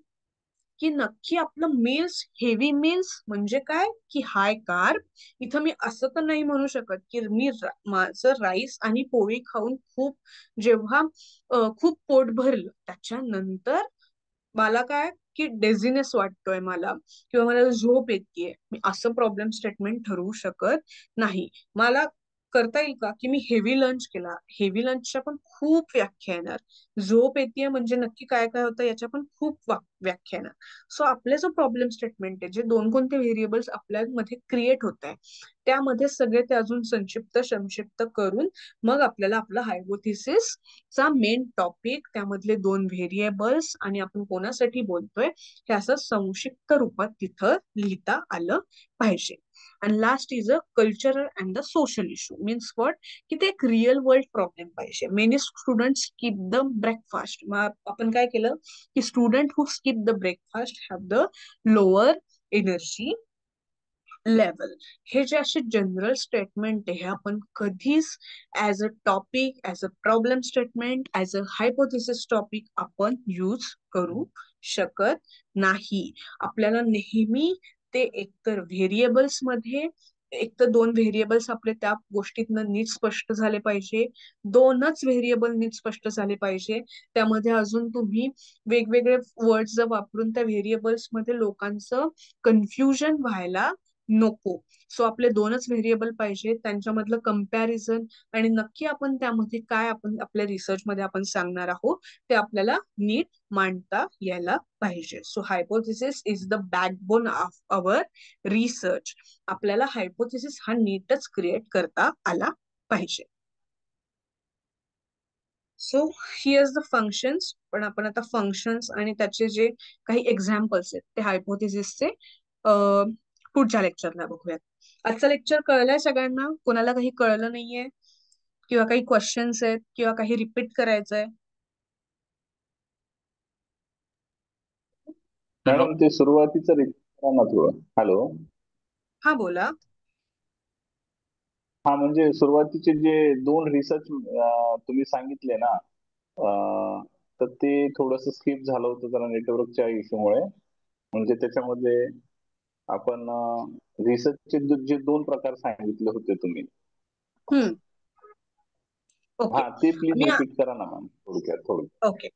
की नक्की आपलं मील्स हेवी मील्स म्हणजे काय की हाय कार्ब. इथं मी असं तर नाही म्हणू शकत की माझं राईस आणि पोळी खाऊन जेव्हा खूप पोट भरलं त्याच्यानंतर मला काय की डेझिनेस वाटतोय मला किंवा मला झोप येतेय. मी असं प्रॉब्लेम स्टेटमेंट ठरवू शकत नाही. मला करता येईल का की मी हेवी लंच केला, हेवी लंचच्या पण खूप व्याख्या येणार. झोप येते म्हणजे नक्की काय काय होतं याच्या पण खूप व्याख्या येणार. सो आपले जो प्रॉब्लेम स्टेटमेंट आहे जे दोन कोणते व्हेरिएबल्स आपल्यामध्ये क्रिएट होत आहे त्यामध्ये सगळे ते अजून संक्षिप्त करून मग आपल्याला आपला हायपोथिसिस चा मेन टॉपिक, त्यामधले दोन व्हेरिएबल्स आणि आपण कोणासाठी बोलतोय हे असं संक्षिप्त रूपात तिथं लिहिता आलं पाहिजे. आणि last is a cultural and the social issue. Means what की ते एक रिअल वर्ल्ड प्रॉब्लेम पाहिजे. Many student skip the breakfast. मग आपण काय केलं की student who skip the breakfast have the lower energy level. हे जे असे जनरल स्टेटमेंट आहे हे आपण कधीच as a topic, as a problem statement, as a hypothesis topic आपण यूज करू शकत नाही. आपल्याला नेहमी ते एकतर व्हेरिएबल्स मध्ये एकतर दोन व्हेरिएबल्स आपले त्या गोष्टीतनं नीट स्पष्ट झाले पाहिजे, दोनच व्हेरिएबल नीट स्पष्ट झाले पाहिजे. त्यामध्ये अजून तुम्ही वेगवेगळे वर्ड्स वापरून त्या व्हेरिएबल्स मध्ये लोकांचं कन्फ्युजन व्हायला नको. सो आपले दोनच व्हेरिएबल पाहिजे, त्यांच्यामधलं कम्पॅरिझन आणि नक्की आपण त्यामध्ये काय आपण आपल्या रिसर्च मध्ये आपण सांगणार आहोत ते आपल्याला नीट मांडता यायला पाहिजे. So hypothesis is the backbone of our research. आपल्याला हायपोथेसिस हा नीटच क्रिएट करता आला पाहिजे. So heirs the functions. पण आपण आता फंक्शन्स आणि त्याचे जे काही एक्झाम्पल्स आहेत ते हायपोथेसिसचे पुढच्या लेक्चरला बघूयात. आजचं लेक्चर कळलंय सगळ्यांना? कोणाला काही कळलं नाहीये किंवा काही क्वेश्चन्स आहेत किंवा काही रिपीट करायचंय? हॅलो. मॅडम ते सुरुवातीचं रिपीट करा ना थोडं. हॅलो. हा बोला. हा म्हणजे सुरुवातीचे जे 2 रिसर्च तुम्ही सांगितले ना, तर ते थोडंसं स्किप झालं होतं जरा नेटवर्कच्या इश्यूमुळे. म्हणजे त्याच्यामध्ये आपण रिसर्चचे जे 2 प्रकार सांगितले होते तुम्ही. ओके. हा ते प्लीज मी रिपीट करा ना मॅम थोडक्यात. ओके.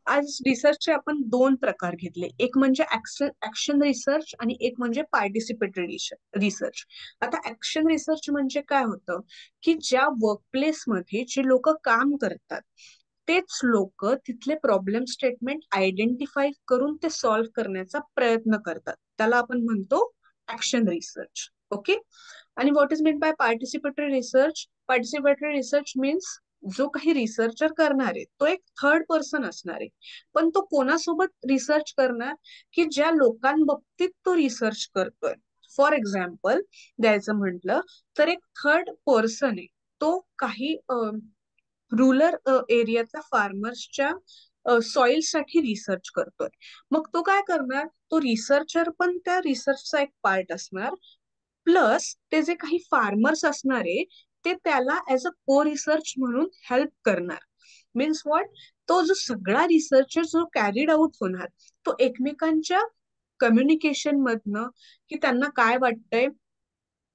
आज रिसर्चचे आपण 2 प्रकार घेतले. एक म्हणजे ऍक्शन रिसर्च आणि एक म्हणजे पार्टिसिपेटरी रिसर्च. आता ऍक्शन रिसर्च म्हणजे काय होतं की ज्या वर्कप्लेसमध्ये जे लोक काम करतात तेच लोक तिथले प्रॉब्लेम स्टेटमेंट आयडेंटिफाय करून ते सॉल्व्ह करण्याचा प्रयत्न करतात. त्याला आपण म्हणतो ऍक्शन रिसर्च. ओके. आणि what is mean by participatory research? Participatory research means जो काही रिसर्चर करणार आहे तो एक थर्ड पर्सन असणार आहे. पण तो कोणासोबत रिसर्च करणार? की ज्या लोकांबाबतीत तो रिसर्च करतोय. फॉर एक्झाम्पल द्यायचं म्हटलं तर एक थर्ड पर्सन आहे, तो काही रुरल एरियातल्या फार्मर्सच्या सॉइल साठी रिसर्च करतोय. मग तो काय करणार? तो रिसर्चर पण त्या रिसर्चचा एक पार्ट असणार, प्लस ते जे काही फार्मर्स असणार आहे ते त्याला ऍज अ को रिसर्च म्हणून हेल्प करणार. Means what? तो जो सगळा रिसर्च जो कॅरीड आउट होणार तो एकमेकांच्या कम्युनिकेशन मधनं, की त्यांना काय वाटतंय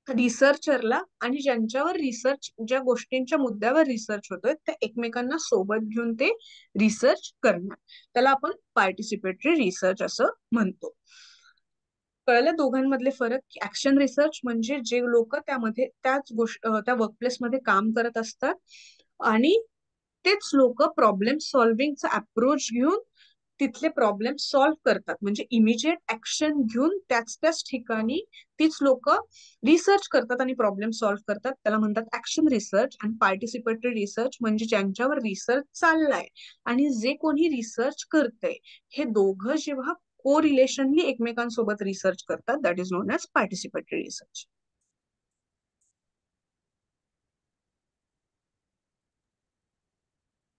रिसर्चरला आणि ज्यांच्यावर रिसर्च, ज्या गोष्टींच्या मुद्द्यावर रिसर्च होतोय त्या एकमेकांना सोबत घेऊन ते रिसर्च करणार. त्याला आपण पार्टिसिपेटरी रिसर्च असं म्हणतो. कळलं दोघांमधले फरक? की ऍक्शन रिसर्च म्हणजे जे लोक त्यामध्ये त्याच गोष्ट त्या वर्कप्लेसमध्ये काम करत असतात आणि तेच लोक प्रॉब्लेम सॉल्व्हिंगचा अप्रोच घेऊन तिथले प्रॉब्लेम सॉल्व्ह करतात. म्हणजे इमिजिएट ऍक्शन घेऊन त्याच ठिकाणी तीच लोक रिसर्च करतात आणि प्रॉब्लेम सॉल्व्ह करतात. त्याला म्हणतात ऍक्शन रिसर्च. आणि पार्टिसिपेटरी रिसर्च म्हणजे ज्यांच्यावर रिसर्च चाललाय आणि जे कोणी रिसर्च करतंय हे दोघं जेव्हा को रिलेशनली एकमेकांसोबत रिसर्च करतात, that is known as participatory research.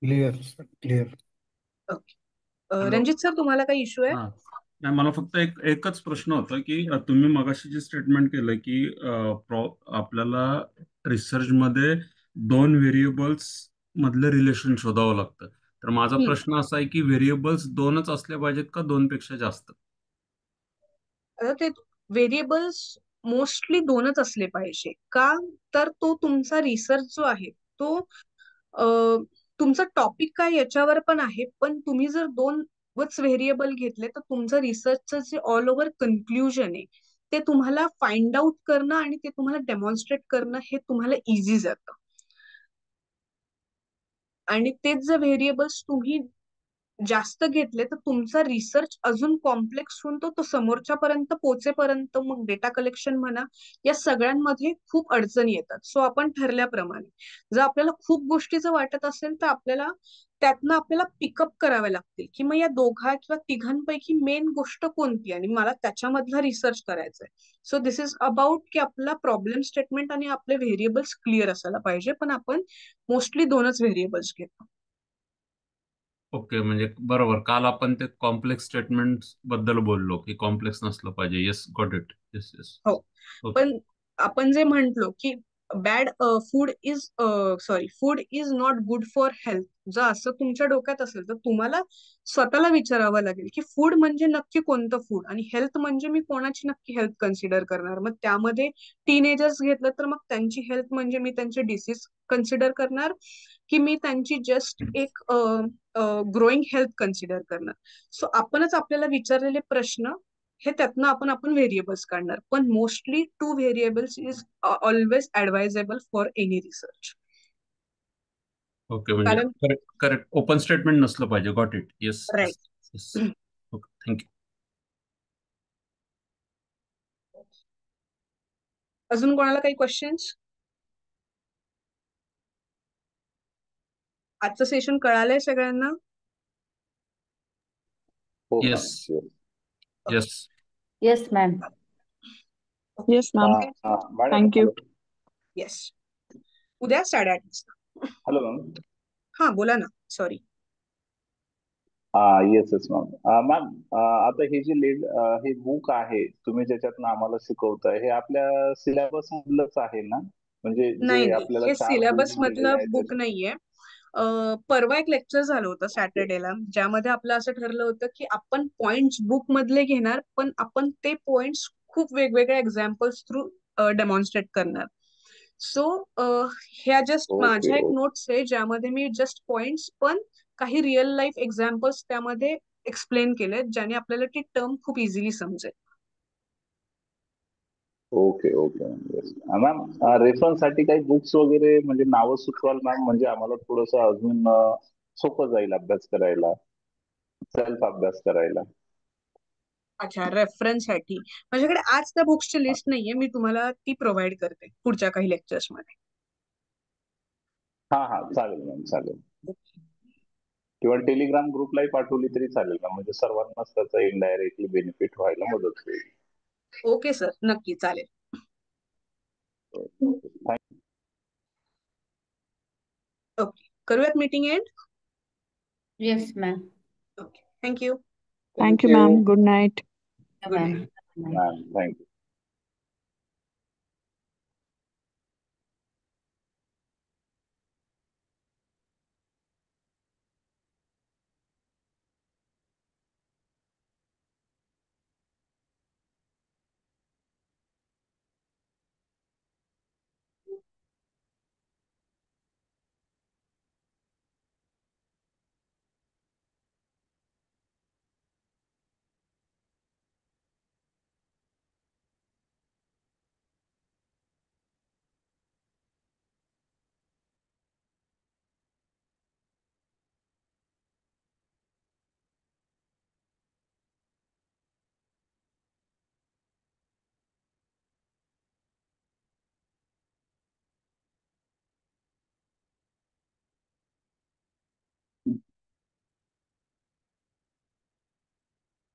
Clear. Okay. Hello. Ranjit sir तुम्हाला काही इश्यू आहे? हा नाही, मला फक्त एकच प्रश्न होता की तुम्ही मगाशी जे स्टेटमेंट केलं की आपल्याला रिसर्च मध्ये 2 व्हेरिएबल्स मधलं रिलेशन शोधावं लागतं. तर माझा प्रश्न असा आहे की व्हेरिएबल्स 2च असले पाहिजेत का 2 पेक्षा जास्त? आता ते व्हेरिएबल्स मोस्टली 2च असले पाहिजे. का? तर तो तुमचा रिसर्च जो आहे तो तुमचा टॉपिक काय याच्यावर पण आहे, पण तुम्ही जर 2च व्हेरिएबल घेतले तर तुमचं रिसर्चचं जे ऑल ओव्हर कन्क्लुजन आहे ते तुम्हाला फाइंड आउट करणं आणि ते तुम्हाला डेमॉन्स्ट्रेट करणं हे तुम्हाला इझी जातं. आणि तेच जर व्हेरिएबल्स तुम्ही जास्त घेतले तर तुमचा रिसर्च अजून कॉम्प्लेक्स होऊन तो समोरच्यापर्यंत पोहोचेपर्यंत मग डेटा कलेक्शन म्हणा या सगळ्यांमध्ये खूप अडचणी येतात. सो आपण ठरल्याप्रमाणे जर आपल्याला खूप गोष्टी जर वाटत असेल तर आपल्याला त्यातनं आपल्याला पिकअप करावे लागतील की मग या दोघा किंवा तिघांपैकी मेन गोष्ट कोणती आणि मला त्याच्यामधला रिसर्च करायचा आहे. सो दिस इज अबाउट की आपला प्रॉब्लेम स्टेटमेंट आणि आपले व्हेरिएबल्स क्लिअर असायला पाहिजे, पण आपण मोस्टली 2च व्हेरिएबल्स घेतो. ओके, म्हणजे बरोबर. काल आपण ते कॉम्प्लेक्स स्टेटमेंट बद्दल बोललो की कॉम्प्लेक्स नसलं पाहिजे. Yes, got it. Yes yes. हो. ओके. पण आपण जे म्हंटलो की bad food is not good for health, जर असं तुमच्या डोक्यात असेल तर तुम्हाला स्वतःला विचारावं लागेल की फूड म्हणजे नक्की कोणतं फूड आणि हेल्थ म्हणजे मी कोणाची नक्की हेल्थ कन्सिडर करणार. मग त्यामध्ये टीनेजर्स घेतलं तर मग त्यांची हेल्थ म्हणजे मी त्यांचे डिसीज कन्सिडर करणार की मी त्यांची जस्ट एक ग्रोईंग हेल्थ कन्सिडर करणार. सो आपणच आपल्याला विचारलेले प्रश्न हे त्यातनं आपण व्हेरिएबल्स काढणार. पण mostly 2 variables is always advisable for any research. Okay, म्हणजे कारण करेक्ट करेक्ट ओपन स्टेटमेंट नसलं पाहिजे. Got it. Yes yes right. Yes. Okay, thank you. अजून कोणाला काही क्वेश्चन्स? आजचं सेशन कळालंय सगळ्यांना? हो ma'am. Yes yes yes ma'am. Yes ma'am. Madam thank you. Yes. उद्या 8:30 वाजता. Hello ma'am. हा बोला ना, sorry. Yes yes ma'am. Ma'am आता हे जे हे बुक आहे तुम्ही ज्याच्यातनं आम्हाला शिकवताय हे आपल्या सिलेबस मधलंच आहे ना? म्हणजे नाही जे नाही, आपल्याला हे 4 सिलेबस बुक दिलेले मधलं आहेत बुक नाहीये. परवा एक लेक्चर झालं होतं सॅटर्डेला, ज्यामध्ये आपलं असं ठरलं होतं की आपण पॉइंट्स बुक मधले घेणार, पण आपण ते पॉइंट्स खूप वेगवेगळ्या एक्झाम्पल्स थ्रू डेमॉन्स्ट्रेट करणार. सो ह्या जस्ट ओके माझ्या एक ओके नोट्स आहे, ज्यामध्ये मी जस्ट पॉइंट्स पण काही रिअल लाईफ एक्झाम्पल्स त्यामध्ये एक्सप्लेन केलेत, ज्याने आपल्याला ती टर्म खूप इझिली समजेल. Okay okay ma'am. रेफरन्स साठी काही बुक्स वगैरे म्हणजे नावं सुचवाल मॅम, म्हणजे आम्हाला थोडंसं अजून सोपं जाईल अभ्यास करायला, सेल्फ अभ्यास करायला. अच्छा, रेफरन्स साठी माझ्याकडे आज त्या बुक्सची लिस्ट नाहीये, मी तुम्हाला ती प्रोव्हाइड करते पुढच्या काही लेक्चर्स मध्ये. हा चालेल मॅम, चालेल. किंवा टेलिग्राम ग्रुपलाही पाठवली तरी चालेल ना, म्हणजे सर्वांनाच त्याचा इनडायरेक्टली बेनिफिट व्हायला मदत होईल. ओके सर, नक्की चालेल. ओके, करूयात meeting end. Yes ma'am. Okay, thank you. Thank you ma'am. Good night. Good night. Ma'am. Ma'am thank you.